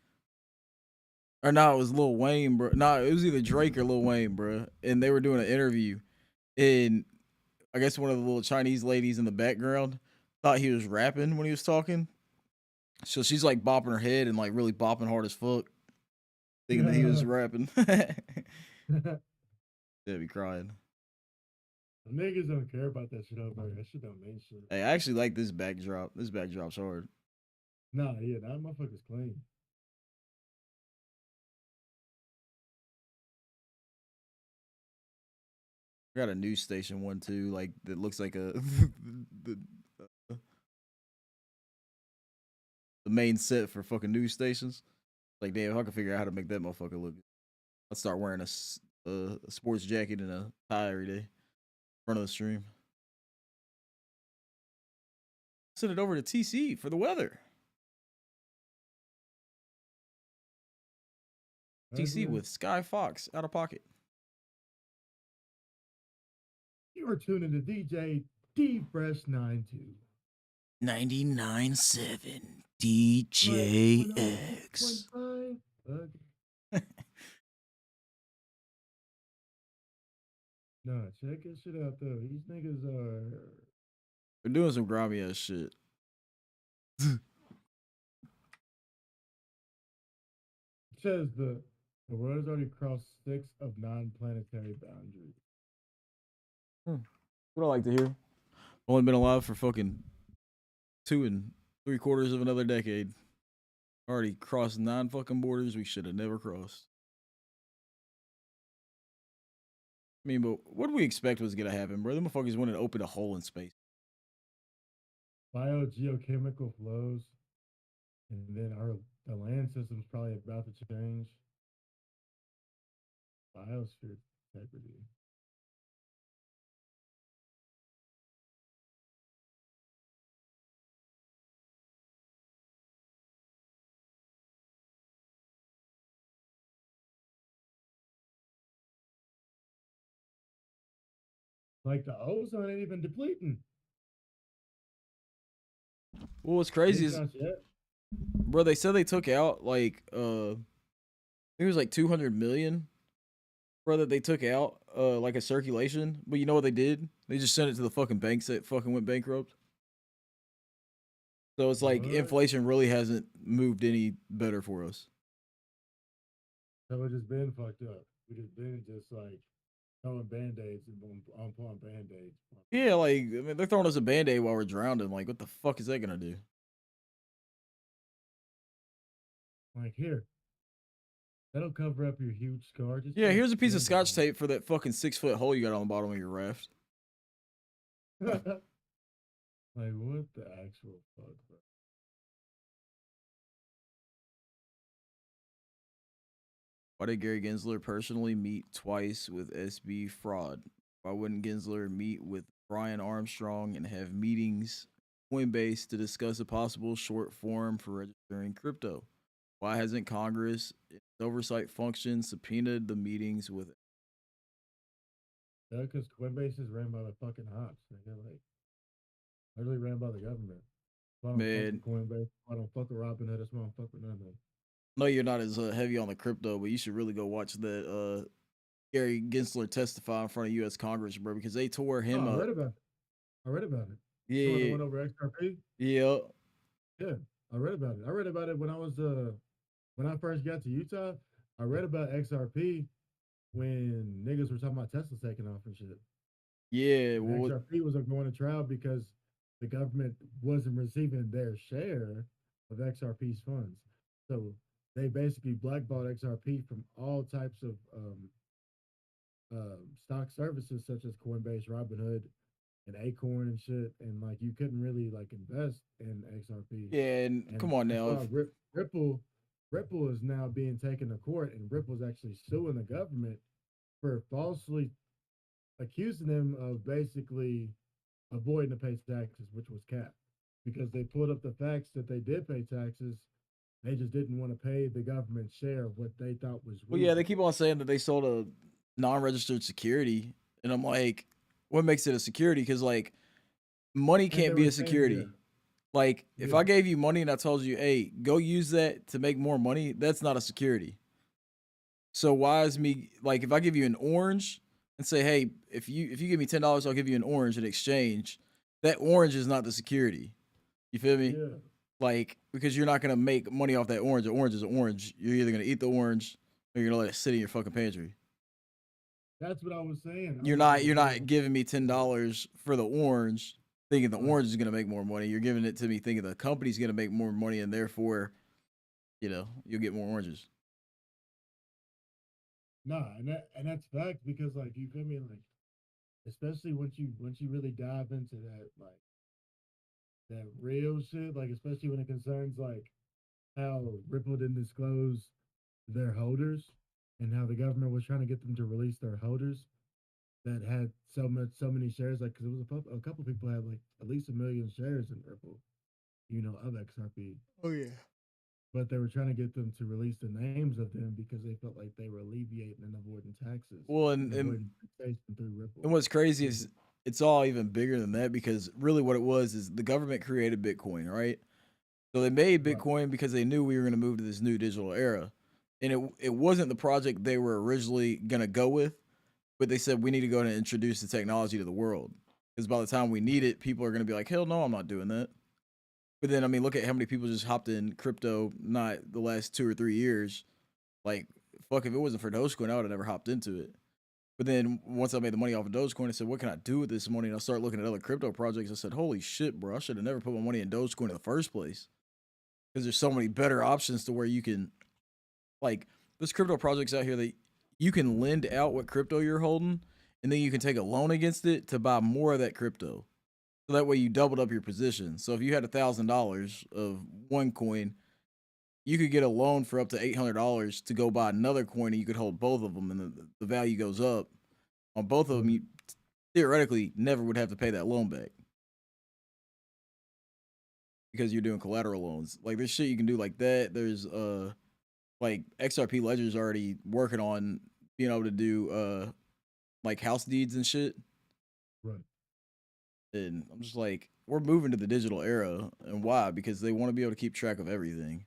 Or no, it was Lil Wayne, bro. No, it was either Drake or Lil Wayne, bro. And they were doing an interview, and I guess one of the little Chinese ladies in the background thought he was rapping when he was talking. So she's like bopping her head and like really bopping hard as fuck, thinking that he was The rapping. They'd be crying. niggas don't care about that shit over there. That shit don't mean shit. Hey, I actually like this backdrop. This backdrop's hard. Nah, yeah, that motherfucker's clean. I got a news station one too, like that, looks like a, the, the main set for fucking news stations. Like, damn, if I can figure out how to make that motherfucker look good, I'll start wearing a sports jacket and a tie every day in front of the stream. Send it over to TC for the weather. TC with Sky Fox out of pocket. You are tuning to DJ D Fresh 92. 99.7 DJX. Nah, check this shit out though. These niggas are. They're doing some grimy ass shit. It says the world has already crossed 6 of 9 planetary boundaries. What I like to hear. Only been alive for fucking 2 3/4 of another decade. Already crossed 9 fucking borders we should have never crossed. I mean, but what do we expect was gonna happen, bro? Them motherfuckers went and opened a hole in space. Biogeochemical flows, and then the land system's probably about to change. Biosphere integrity. Like the ozone ain't even depleting. Well, what's crazy is, bro, they said they took out like it was like 200 million, bro, that they took out like a circulation. But you know what they did? They just sent it to the fucking banks that fucking went bankrupt. So it's like inflation really hasn't moved any better for us. So we just been fucked up. We just been just like throwing band-aids and on band-aids. Yeah, like, I mean, they're throwing us a band-aid while we're drowning. Like, what the fuck is that gonna do? Like, here, that'll cover up your huge scar. Just yeah, here's a piece of scotch tape for that fucking 6-foot hole you got on the bottom of your raft. Like, what the actual fuck, bro? Why did Gary Gensler personally meet twice with SB fraud? Why wouldn't Gensler meet with Brian Armstrong and have meetings Coinbase to discuss a possible short form for registering crypto? Why hasn't Congress, its oversight function, subpoenaed the meetings with? Yeah, because Coinbase is ran by the fucking hops. They're like literally ran by the government. I don't fuck with Coinbase. I don't fuck with Robinhood. That's why I don't fuck with none of them. No, you're not as heavy on the crypto, but you should really go watch that Gary Gensler testify in front of U.S. Congress, bro, because they tore him up. I read about it. I read about it. Yeah. The one that went over XRP? Yeah. Yeah, I read about it. I read about it when I was when I first got to Utah. I read about XRP when niggas were talking about Tesla taking off and shit. Yeah, well, XRP was going to trial because the government wasn't receiving their share of XRP's funds. So they basically blackballed XRP from all types of stock services such as Coinbase, Robinhood, and Acorn and shit. And like you couldn't really like invest in XRP. Yeah, and come on now. Ripple is now being taken to court, and Ripple's actually suing the government for falsely accusing them of basically avoiding to pay taxes, which was cap, because they pulled up the facts that they did pay taxes. They just didn't want to pay the government share of what they thought was reasonable. Well, yeah, they keep on saying that they sold a non-registered security, and I'm like, what makes it a security? Because like, money can't be a security. Saying, yeah. Like, if I gave you money and I told you, hey, go use that to make more money, that's not a security. So why is me, like, if I give you an orange and say, hey, if you give me $10, I'll give you an orange in exchange, that orange is not the security. You feel me? Yeah. Like, because you're not gonna make money off that orange. The orange is an orange. You're either gonna eat the orange or you're gonna let it sit in your fucking pantry. That's what I was saying. You're not giving me $10 for the orange, thinking the orange is gonna make more money. You're giving it to me thinking the company's gonna make more money, and therefore, you'll get more oranges. Nah, and that's fact, because like, you feel me, like, especially once you really dive into that, like, that real shit, like especially when it concerns like how Ripple didn't disclose their holders and how the government was trying to get them to release their holders that had so many shares. Like, because it was a couple people had like at least 1 million shares in Ripple, of XRP. Oh yeah. But they were trying to get them to release the names of them because they felt like they were alleviating and avoiding taxes Well, and avoiding taxation through and Ripple. what's crazy Which is it's all even bigger than that because really what it was is the government created Bitcoin, right? So they made right, Bitcoin because they knew we were going to move to this new digital era. And it wasn't the project they were originally going to go with, but they said we need to go and introduce the technology to the world. Because by the time we need it, people are going to be like, hell no, I'm not doing that. But then, I mean, look at how many people just hopped in crypto not the last 2 or 3 years. Like, fuck, if it wasn't for Dogecoin, I would have never hopped into it. But then once I made the money off of Dogecoin, I said, what can I do with this money? And I started looking at other crypto projects. I said, holy shit, bro, I should have never put my money in Dogecoin in the first place. Because there's so many better options to where you can, like, there's crypto projects out here that you can lend out what crypto you're holding, and then you can take a loan against it to buy more of that crypto. So that way you doubled up your position. So if you had $1,000 of one coin, you could get a loan for up to $800 to go buy another coin, and you could hold both of them, and the value goes up on both of them. right, You theoretically never would have to pay that loan back because you're doing collateral loans. Like there's shit you can do like that. There's like XRP Ledger's already working on being able to do like house deeds and shit. right. And I'm just like, we're moving to the digital era, and why? Because they want to be able to keep track of everything.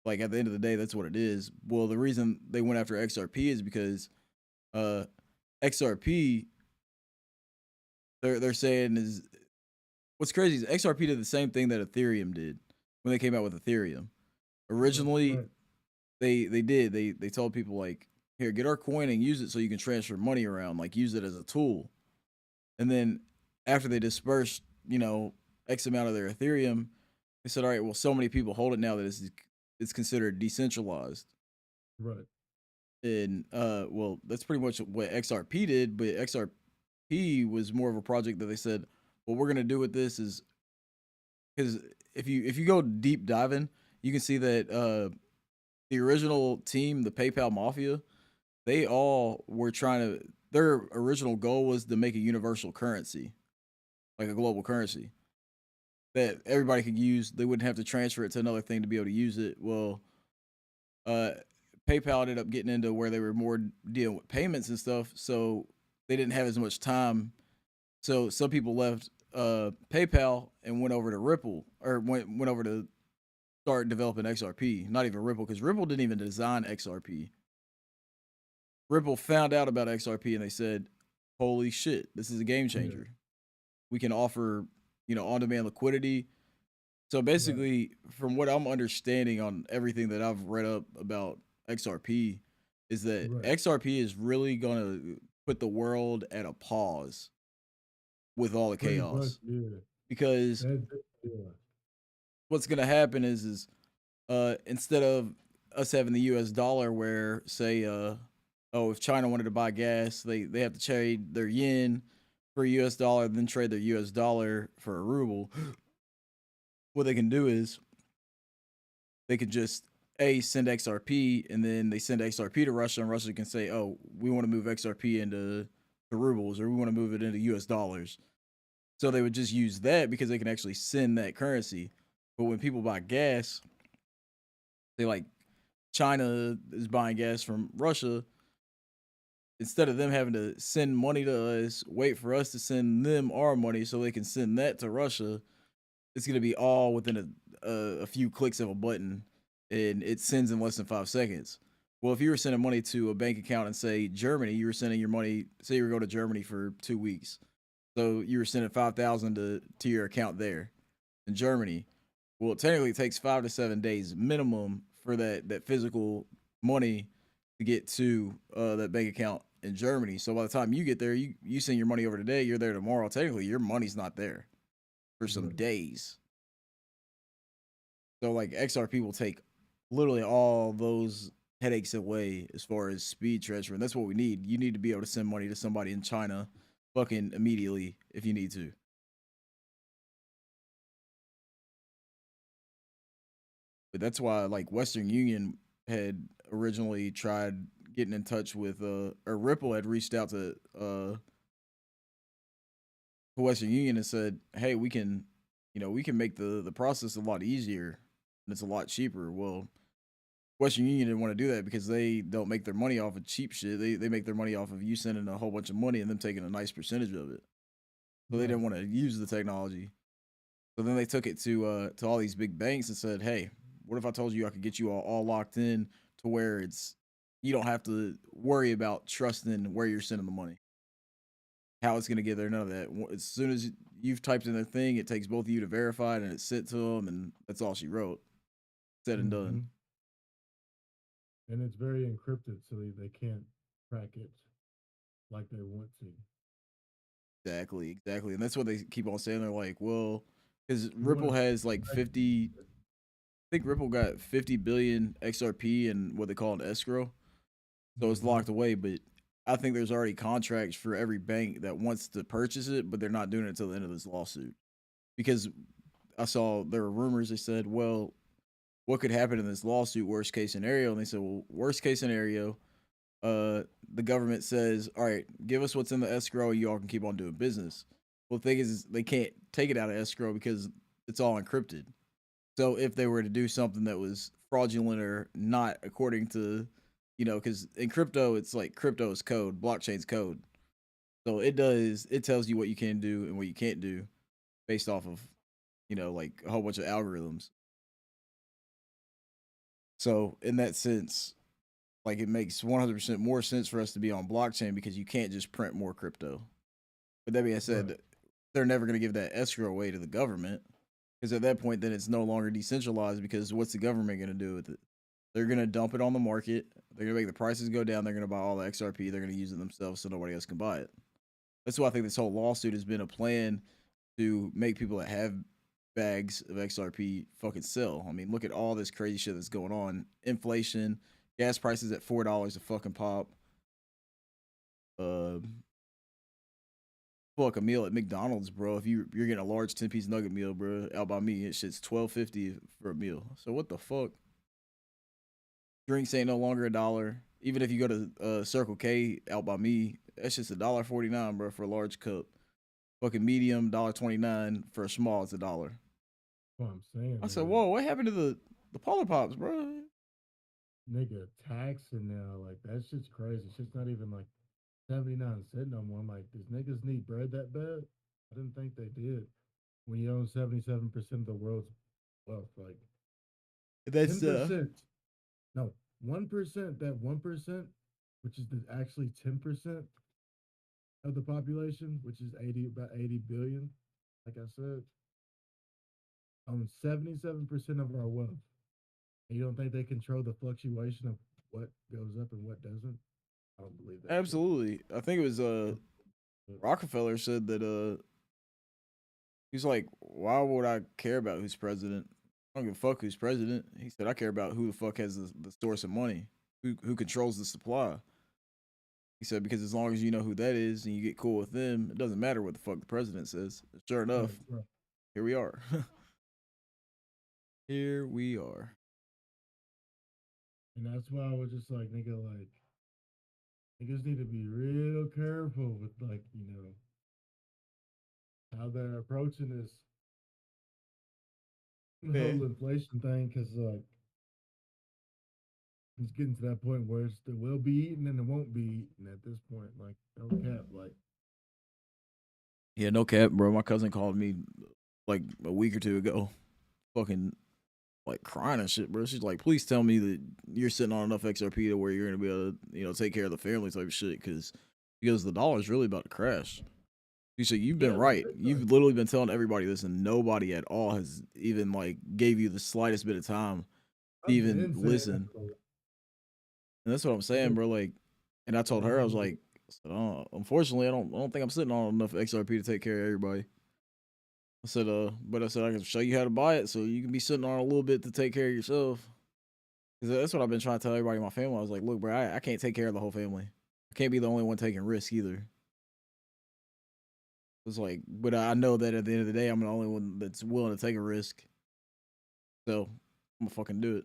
Like at the end of the day, that's what it is. Well, the reason they went after XRP is because uh XRP they're saying is what's crazy is XRP did the same thing that Ethereum did when they came out with Ethereum. Okay, Originally, right, they told people like, here, get our coin and use it so you can transfer money around, like use it as a tool. And then after they dispersed, X amount of their Ethereum, they said, all right, well, so many people hold it now that it's considered decentralized. right, And well, that's pretty much what XRP did, but XRP was more of a project that they said, what we're gonna do with this is because if you go deep diving, you can see that the original team, the PayPal Mafia, they all were trying to. Their original goal was to make a universal currency, like a global currency that everybody could use. They wouldn't have to transfer it to another thing to be able to use it. Well, uh, PayPal ended up getting into where they were more dealing with payments and stuff, so they didn't have as much time. So some people left PayPal and went over to Ripple or went over to start developing XRP. Not even Ripple because Ripple didn't even design XRP. Ripple found out about XRP and they said, "Holy shit, this is a game yeah, changer. We can offer, on-demand liquidity." So right, basically, from what I'm understanding on everything that I've read up about XRP, is that right. XRP is really gonna put the world at a pause with all the Pretty much, chaos yeah. because That, yeah, what's gonna happen is instead of us having the U.S. dollar, where say oh, if China wanted to buy gas, they have to trade their yen for a U.S. dollar, then trade their U.S. dollar for a ruble. What they can do is they could just send XRP, and then they send XRP to Russia, and Russia can say, oh, we want to move XRP into the rubles, or we want to move it into U.S. dollars. So they would just use that because they can actually send that currency. But when people buy gas, they like China is buying gas from Russia. Instead of them having to send money to us, wait for us to send them our money so they can send that to Russia, it's going to be all within a few clicks of a button, and it sends in less than 5 seconds. Well, if you were sending money to a bank account in, say, Germany, you were sending your money, say you were going to Germany for 2 weeks. So you were sending 5,000 to your account there in Germany. Well, technically, it takes 5 to 7 days minimum for that physical money to get to that bank account in Germany. So by the time you get there, you send your money over today, you're there tomorrow. Technically, your money's not there for some right. days. So like XRP will take literally all those headaches away as far as speed transfer, and that's what we need. You need to be able to send money to somebody in China, fucking immediately if you need to. But that's why like Western Union had originally tried getting in touch with or Ripple had reached out to Western Union and said, "Hey, we can, we can make the process a lot easier and it's a lot cheaper." Well, Western Union didn't want to do that because they don't make their money off of cheap shit. They make their money off of you sending a whole bunch of money and them taking a nice percentage of it. So they Right. didn't want to use the technology. So then they took it to all these big banks and said, "Hey, what if I told you I could get you all locked in to where you don't have to worry about trusting where you're sending the money, how it's gonna get there, none of that. As soon as you've typed in their thing, it takes both of you to verify it and it's sent to them, and that's all she wrote. Said and done. Hmm. And it's very encrypted, so they can't crack it like they want to. Exactly, exactly, and that's what they keep on saying. They're like, well, because You want Ripple to has like crack 50. I think Ripple got 50 billion XRP and what they call an escrow. So it's hmm locked away. But I think there's already contracts for every bank that wants to purchase it, but they're not doing it until the end of this lawsuit. Because I saw there were rumors. They said, well, what could happen in this lawsuit? Worst case scenario, and they said, well, worst case scenario, the government says, all right, give us what's in the escrow, and you all can keep on doing business. Well, the thing is they can't take it out of escrow because it's all encrypted. So if they were to do something that was fraudulent or not according to, because in crypto, it's like crypto is code, blockchain's code. So it tells you what you can do and what you can't do based off of, like a whole bunch of algorithms. So in that sense, like it makes 100% more sense for us to be on blockchain because you can't just print more crypto. But that being Right. said, they're never going to give that escrow away to the government because at that point, then it's no longer decentralized because what's the government going to do with it? They're going to dump it on the market. They're going to make the prices go down. They're going to buy all the XRP. They're going to use it themselves so nobody else can buy it. That's why I think this whole lawsuit has been a plan to make people that have bags of XRP fucking sell. I mean, look at all this crazy shit that's going on. Inflation, gas prices at $4 a fucking pop. Uh, fuck a meal at McDonald's, bro. If you're getting a large 10-piece nugget meal, bro, out by me, it shit's $12.50 for a meal. So what the fuck? Drinks ain't no longer a dollar. Even if you go to Circle K out by me, that's just $1.49, bro, for a large cup. Fucking medium $1.29 for a small. It's a dollar. What I'm saying, I said, nigga. whoa, what happened to the Polar Pops, bro? Nigga, taxing now, like that shit's crazy. Shit's not even like 79 cents no more. I'm like, does niggas need bread that bad? I didn't think they did. When you own 77% of the world's wealth, like That's 10%, no, 1%, that 1%, which is actually 10% of the population, which is about 80 billion, like I said, owns 77% of our wealth. And you don't think they control the fluctuation of what goes up and what doesn't? I don't believe that shit. absolutely. I think it was But Rockefeller said that he's like, why would I care about who's president? I don't give a fuck who's president. He said, I care about who the fuck has the source of money, who controls the supply. He said, because as long as you know who that is and you get cool with them, it doesn't matter what the fuck the president says. Sure right, enough, right. here we are. Here we are. And that's why I was just like, nigga, like, niggas need to be real careful with, like, how they're approaching this Yeah. whole inflation thing, because, like, it's getting to that point where it's, there will be eaten and it won't be eaten at this point. Like, no cap. Like, Yeah, no cap, bro. My cousin called me like a week or two ago, fucking like crying and shit, bro. She's like, please tell me that you're sitting on enough XRP to where you're gonna be able to, take care of the family type of shit, because the dollar's really about to crash. She said, you've been yeah, like, right. big You've time. literally been telling everybody this, and nobody at all has even like gave you the slightest bit of time to I've even been saying that listen. for, And that's what I'm I've saying, been bro. Like, and I for told a her, I was minute. like, unfortunately, I don't think I'm sitting on enough XRP to take care of everybody. I said, but I said I can show you how to buy it so you can be sitting on a little bit to take care of yourself. Cause that's what I've been trying to tell everybody in my family. I was like, look, bro, I can't take care of the whole family. I can't be the only one taking risk either. It's like, but I know that at the end of the day, I'm the only one that's willing to take a risk. So I'm gonna fucking do it.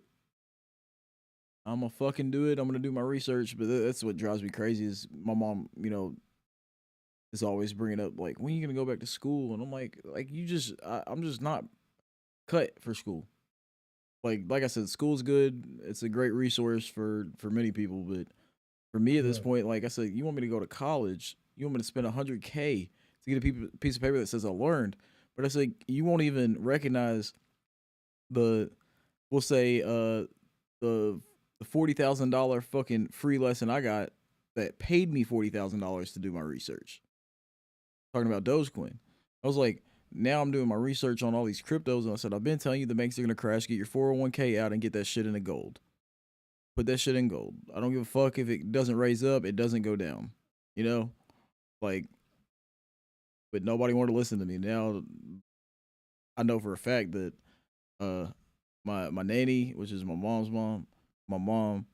I'm gonna fucking do it. I'm gonna do my research. But that's what drives me crazy is my mom, is always bringing up like, when are you gonna go back to school? And I'm like you just, I'm just not cut for school. Like I said, school's good. It's a great resource for many people, but for me at this Right. point, like I said, you want me to go to college? You want me to spend 100K to get a piece of paper that says I learned? But it's like you won't even recognize the, we'll say, the $40,000 fucking free lesson I got that paid me $40,000 to do my research. Talking about Dogecoin, I was like, now I'm doing my research on all these cryptos, and I said, I've been telling you the banks are gonna crash. Get your 401k out and get that shit into gold. Put that shit in gold. I don't give a fuck if it doesn't raise up, it doesn't go down. You know? Like, but nobody wanted to listen to me. Now I know for a fact that uh my nanny, which is my mom's mom, my mom,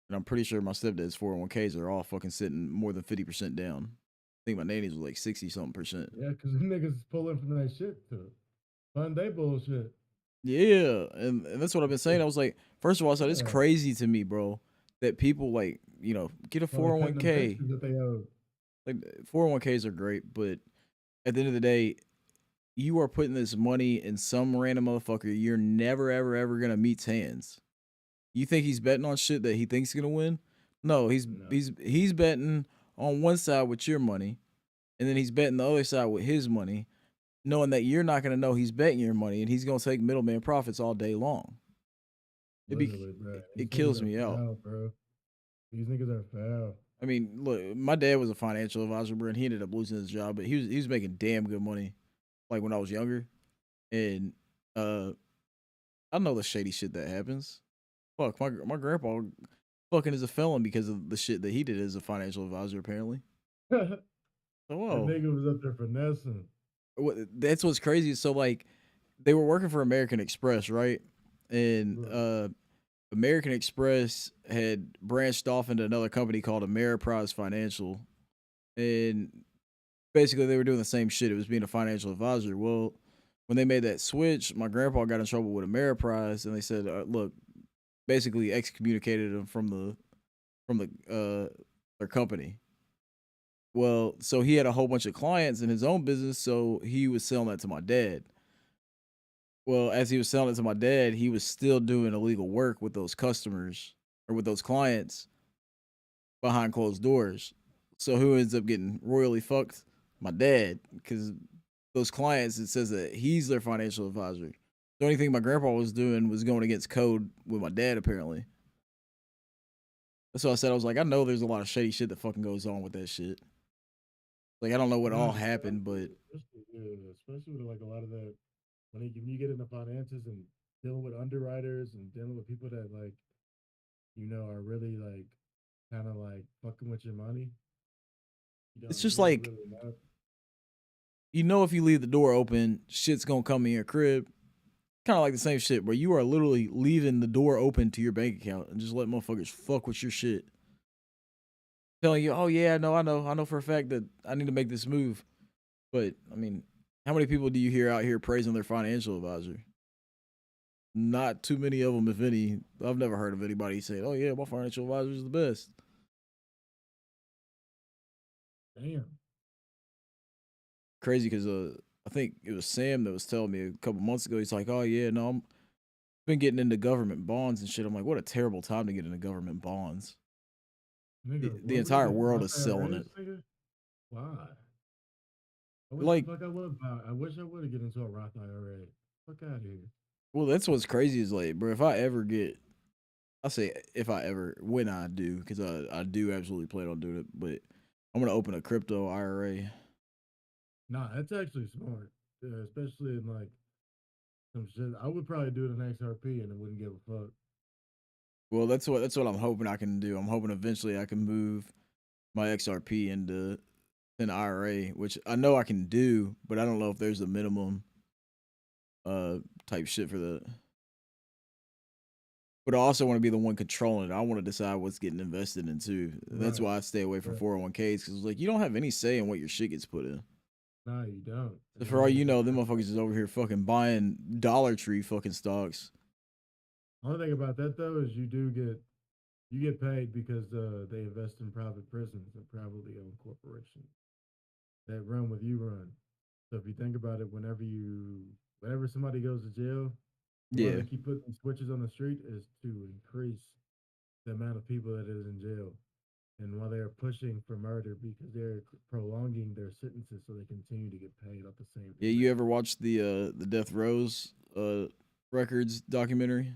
and I'm pretty sure my stepdad's 401ks are all fucking sitting more than 50% down. I think my nanny's was like 60 something percent. Yeah, because the niggas is pulling from that shit to fund they bullshit. Yeah, and that's what I've been saying. I was like, first of all, I said it's Yeah. crazy to me, bro, that people like, get a Probably cutting them 401k. taxes that they owe. Like 401ks are great, but at the end of the day, you are putting this money in some random motherfucker you're never ever ever gonna meet's hands. You think he's betting on shit that he thinks he's gonna win? No, he's No. he's he's betting on one side with your money, and then he's betting the other side with his money, knowing that you're not gonna know he's betting your money, and he's gonna take middleman profits all day long. It be Literally, bro. These it niggas kills are me out. foul, bro. These niggas are foul. I mean, look, my dad was a financial advisor, bro, and he ended up losing his job, but he was making damn good money, like when I was younger, and uh, I know the shady shit that happens. Fuck, my grandpa fucking is a felon because of the shit that he did as a financial advisor, apparently. That So, whoa, nigga was up there finessing. that's what's crazy. So, like, they were working for American Express, right? And Right. American Express had branched off into another company called Ameriprise Financial, and basically they were doing the same shit. It was being a financial advisor. Well, when they made that switch, my grandpa got in trouble with Ameriprise, and they said, "Look, basically excommunicated him from their company." Well, so he had a whole bunch of clients in his own business, so he was selling that to my dad. Well, as he was selling it to my dad, he was still doing illegal work with those customers or with those clients behind closed doors. So who ends up getting royally fucked? My dad, because those clients, it says that he's their financial advisor. The only thing my grandpa was doing was going against code with my dad, apparently. That's what I said. I was like, I know there's a lot of shady shit that fucking goes on with that shit. Like, I don't know what No, all happened, but especially, yeah, especially with like a lot of that when you get into finances and dealing with underwriters and dealing with people that like are really like kind of like fucking with your money. it's just You don't like, really know. if you leave the door open, shit's gonna come in your crib. Kind of like the same shit, bro. You are literally leaving the door open to your bank account and just let motherfuckers fuck with your shit. Telling you, oh yeah, no, I know for a fact that I need to make this move. But I mean, how many people do you hear out here praising their financial advisor? Not too many of them, if any. I've never heard of anybody saying, "Oh yeah, my financial advisor is the best." Damn. Crazy because I think it was Sam that was telling me a couple months ago. He's like, "Oh yeah, no, I'm been getting into government bonds and shit." I'm like, "What a terrible time to get into government bonds." Nigga, The what were you entire getting? world Roth is selling it. IRAs, nigga? Why? I wish the Like, fuck I would buy. I wish I would have get into a Roth IRA. Fuck out of here. well, that's what's crazy is like, bro, if I ever get, I say if I ever, when I do, because I do absolutely plan on doing it, but I'm gonna open a crypto IRA. Nah, that's actually smart. Yeah, especially in like some shit. I would probably do it in XRP and it wouldn't give a fuck. Well, that's what I'm hoping I can do. I'm hoping eventually I can move my XRP into an IRA, which I know I can do, but I don't know if there's a minimum type shit for that. But I also want to be the one controlling it. I want to decide what's getting invested into. That's Right. why I stay away from Right. 401ks because like you don't have any say in what your shit gets put in. No, you don't. So And for then all niggas you just know, them motherfuckers is over here fucking buying Dollar Tree fucking stocks. Only thing about that though is you get paid because they invest in private prisons and privately owned corporations that run with you run. So if you think about it, whenever somebody goes to jail, why Yeah. they keep putting switches on the street is to increase the amount of people that is in jail, and why they are pushing for murder because they're prolonging their sentences so they continue to get paid off the same Yeah, you ever individual. watched the Death Rose records documentary?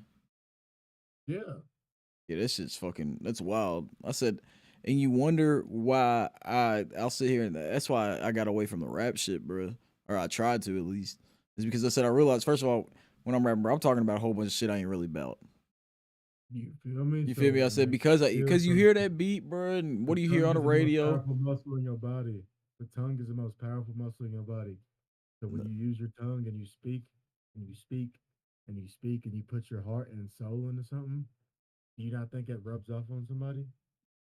Yeah, Yeah, that shit's fucking that's wild. I said, and you wonder why I'll sit here and that's why I got away from the rap shit, bro. Or I tried to at least. Is because I said I realized first of all when I'm rapping, bro, I'm talking about a whole bunch of shit I ain't really about. you feel me? You feel So me? I when said they steal because you from hear that beat, bro, and what the do you hear tongue on the is the most radio? powerful muscle in your body. The tongue is the most powerful muscle in your body. So when No, you use your tongue and you speak and you speak and you speak and you put your heart and soul into something, do you not think it rubs off on somebody?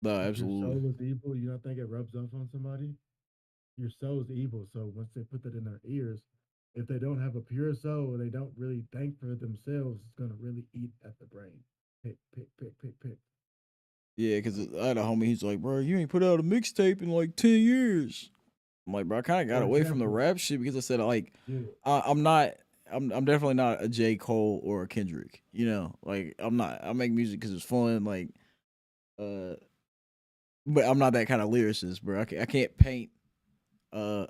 If your absolutely. soul is evil, you don't think it rubs off on somebody? Your soul is evil. So once they put that in their ears, if they don't have a pure soul, they don't really think for themselves, it's gonna really eat at the brain. Pick, pick, pick, pick, pick. Yeah, because I had a homie. He's like, bro, you ain't put out a mixtape in like 10 years. I'm like, bro, I kind of got For away from the example, rap shit because I said like, yeah, I'm not. I'm definitely not a J. Cole or a Kendrick. You know, like I'm not. I make music because it's fun. Like, uh, but I'm not that kind of lyricist, bro. I can't paint uh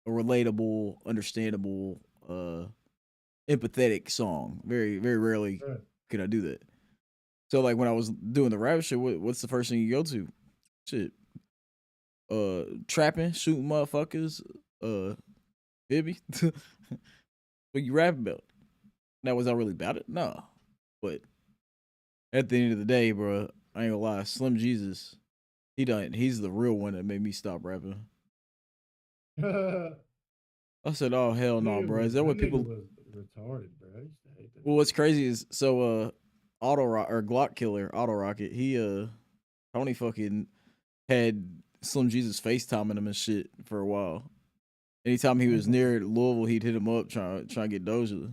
a relatable, understandable, empathetic song. Very rarely right. can I do that. So like when I was doing the rap shit, what's the first thing you go to? Shit, trapping, shooting motherfuckers, Bibby. What you rap about? Now was I really about it? No, but at the end of the day, bro, I ain't gonna lie. Slim Jesus, he done. He's the real one that made me stop rapping. that I said, "Oh hell no, bro." Is that that what nigga people? was retarded, bro. I used to hate that Well, what's nigga. crazy is so Auto Rock or Glock Killer, Auto Rocket. He Tony fucking had Slim Jesus FaceTiming him and shit for a while. Anytime he I'm was fucking near Louisville, he'd hit him up trying to get Doja.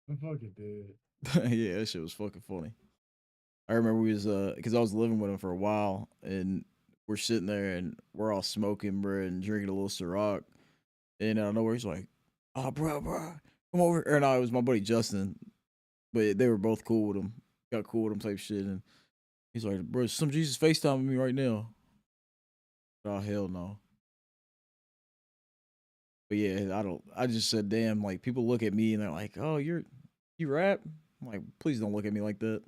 I'm fucking dead. Yeah, that shit was fucking funny. I remember we was because I was living with him for a while, and we're sitting there and we're all smoking, bro, and drinking a little Ciroc, and out of nowhere he's like, "Oh, bro, come over." Or no, it was my buddy Justin, but they were both cool with him, got cool with him type shit, and he's like, "Bro, some Jesus FaceTiming me right now." Oh hell no. But yeah, I don't. I just said, "Damn!" Like people look at me and they're like, "Oh, you rap?" I'm like, please don't look at me like that.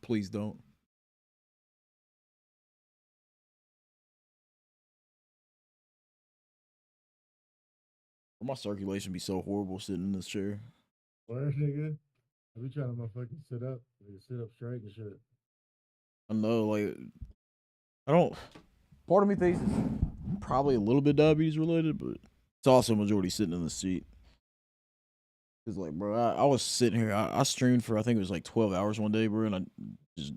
Please don't. Or my circulation be so horrible sitting in this chair. Word, nigga. I be trying to motherfucking sit up, like, sit up straight and shit. I know, like I don't. Part of me thinks it's probably a little bit diabetes related, but it's also majority sitting in the seat. Cause like, bro, I was sitting here. I streamed for I think it was like 12 hours one day, bro, and I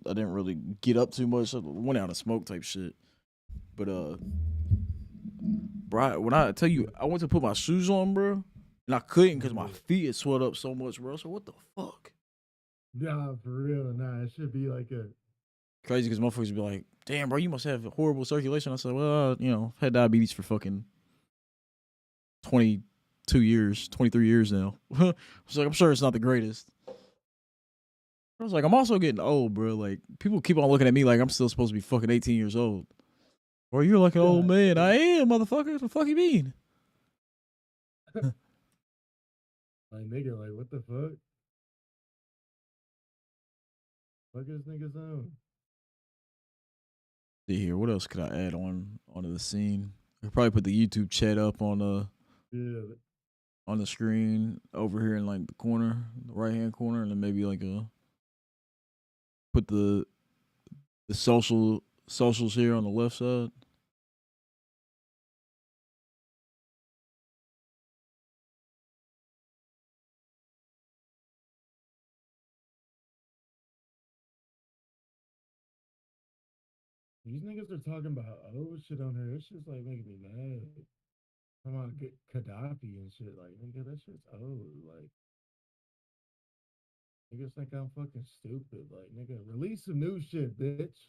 didn't really get up too much. I went out and smoked type shit. But bro, when I tell you, I went to put my shoes on, bro, and I couldn't because my Yeah. feet had swelled up so much, bro. So what the fuck? Nah, for real. Nah, it should be like a Crazy because motherfuckers be like, damn, bro, you must have horrible circulation. I said, well, I've had diabetes for fucking 22 years, 23 years now. I was like, I'm sure it's not the greatest. I was like, I'm also getting old, bro. Like, people keep on looking at me like I'm still supposed to be fucking 18 years old. Or you're like an old god man. I damn. am, motherfucker. What the fuck you mean? Like nigga, like what the fuck? Fuck is niggas on? See here, what else could I add onto the scene? I could probably put the YouTube chat up Yeah, on the screen over here in like the corner, the right hand corner, and then maybe like put the socials here on the left side. these niggas are talking about old shit on here. It's just like making me mad. Come on, get Gaddafi and shit. Like nigga, that shit's old. Like Niggas think I'm fucking stupid. Like, nigga, release some new shit, bitch.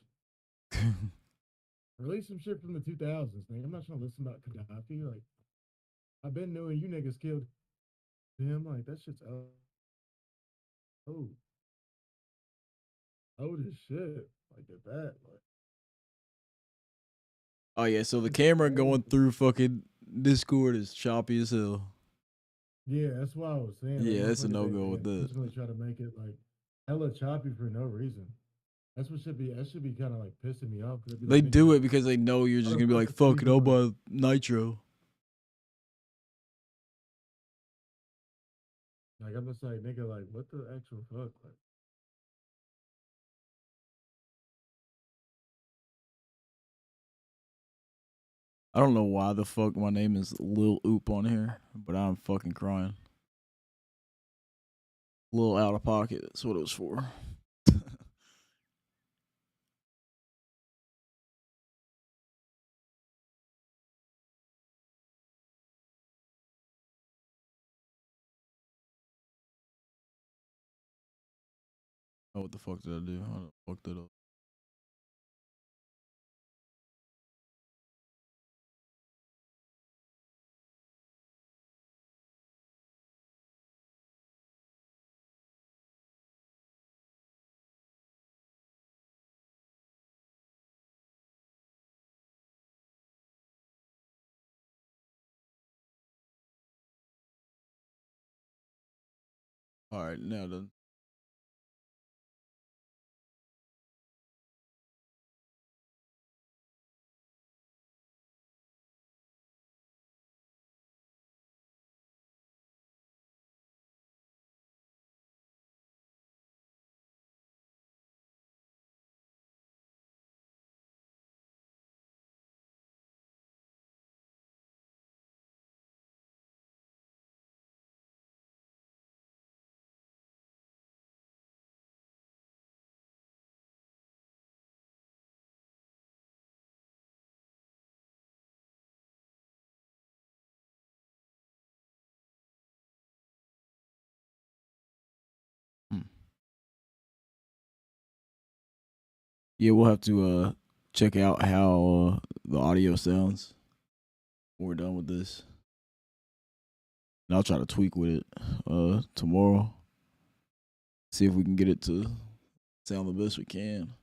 Release some shit from the 2000s, nigga. I'm not trying to listen about Gaddafi. Like, I've been knowing you niggas killed him. Like, that shit's oh, old as shit. Like, at that. Like, Oh yeah, so the it's camera old. going through fucking Discord is choppy as hell. Yeah, that's what I was saying. Like, Yeah, that's a motherfuckers, no they, go they with that. intentionally try to make it, like, hella choppy for no reason. That should be kind of, like, pissing me off. Because I'd be They like, do nigga, it because they know you're how just the gonna be fuck like, is that "Fuck it, even, I'll like, buy Nitro." I'm just like, nigga, like, what the actual fuck? Like, I don't know why the fuck my name is Lil Oop on here, but I'm fucking crying. Lil Out of Pocket. That's what it was for. Oh, what the fuck did I do? I fucked it up. All right, now then. Hmm. Yeah, we'll have to check out how the audio sounds when we're done with this. And I'll try to tweak with it tomorrow. See if we can get it to sound the best we can.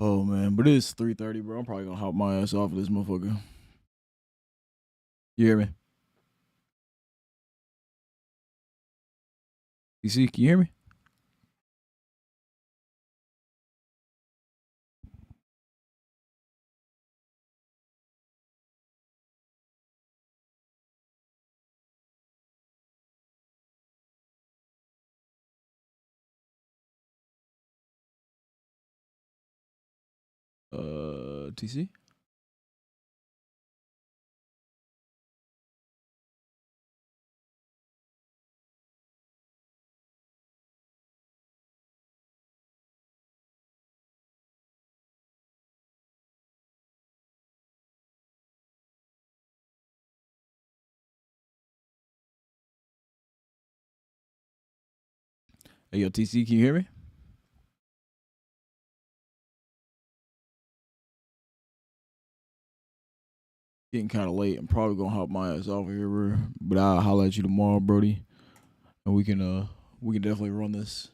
Oh man, but it's 3:30, bro. I'm probably gonna hop my ass off of this motherfucker. You hear me? You see? Can you hear me? TC. Hey yo, TC, can you hear me? Getting kind of late. I'm probably gonna hop my ass off of here, bro. But I'll holler at you tomorrow, Brody, and we can definitely run this.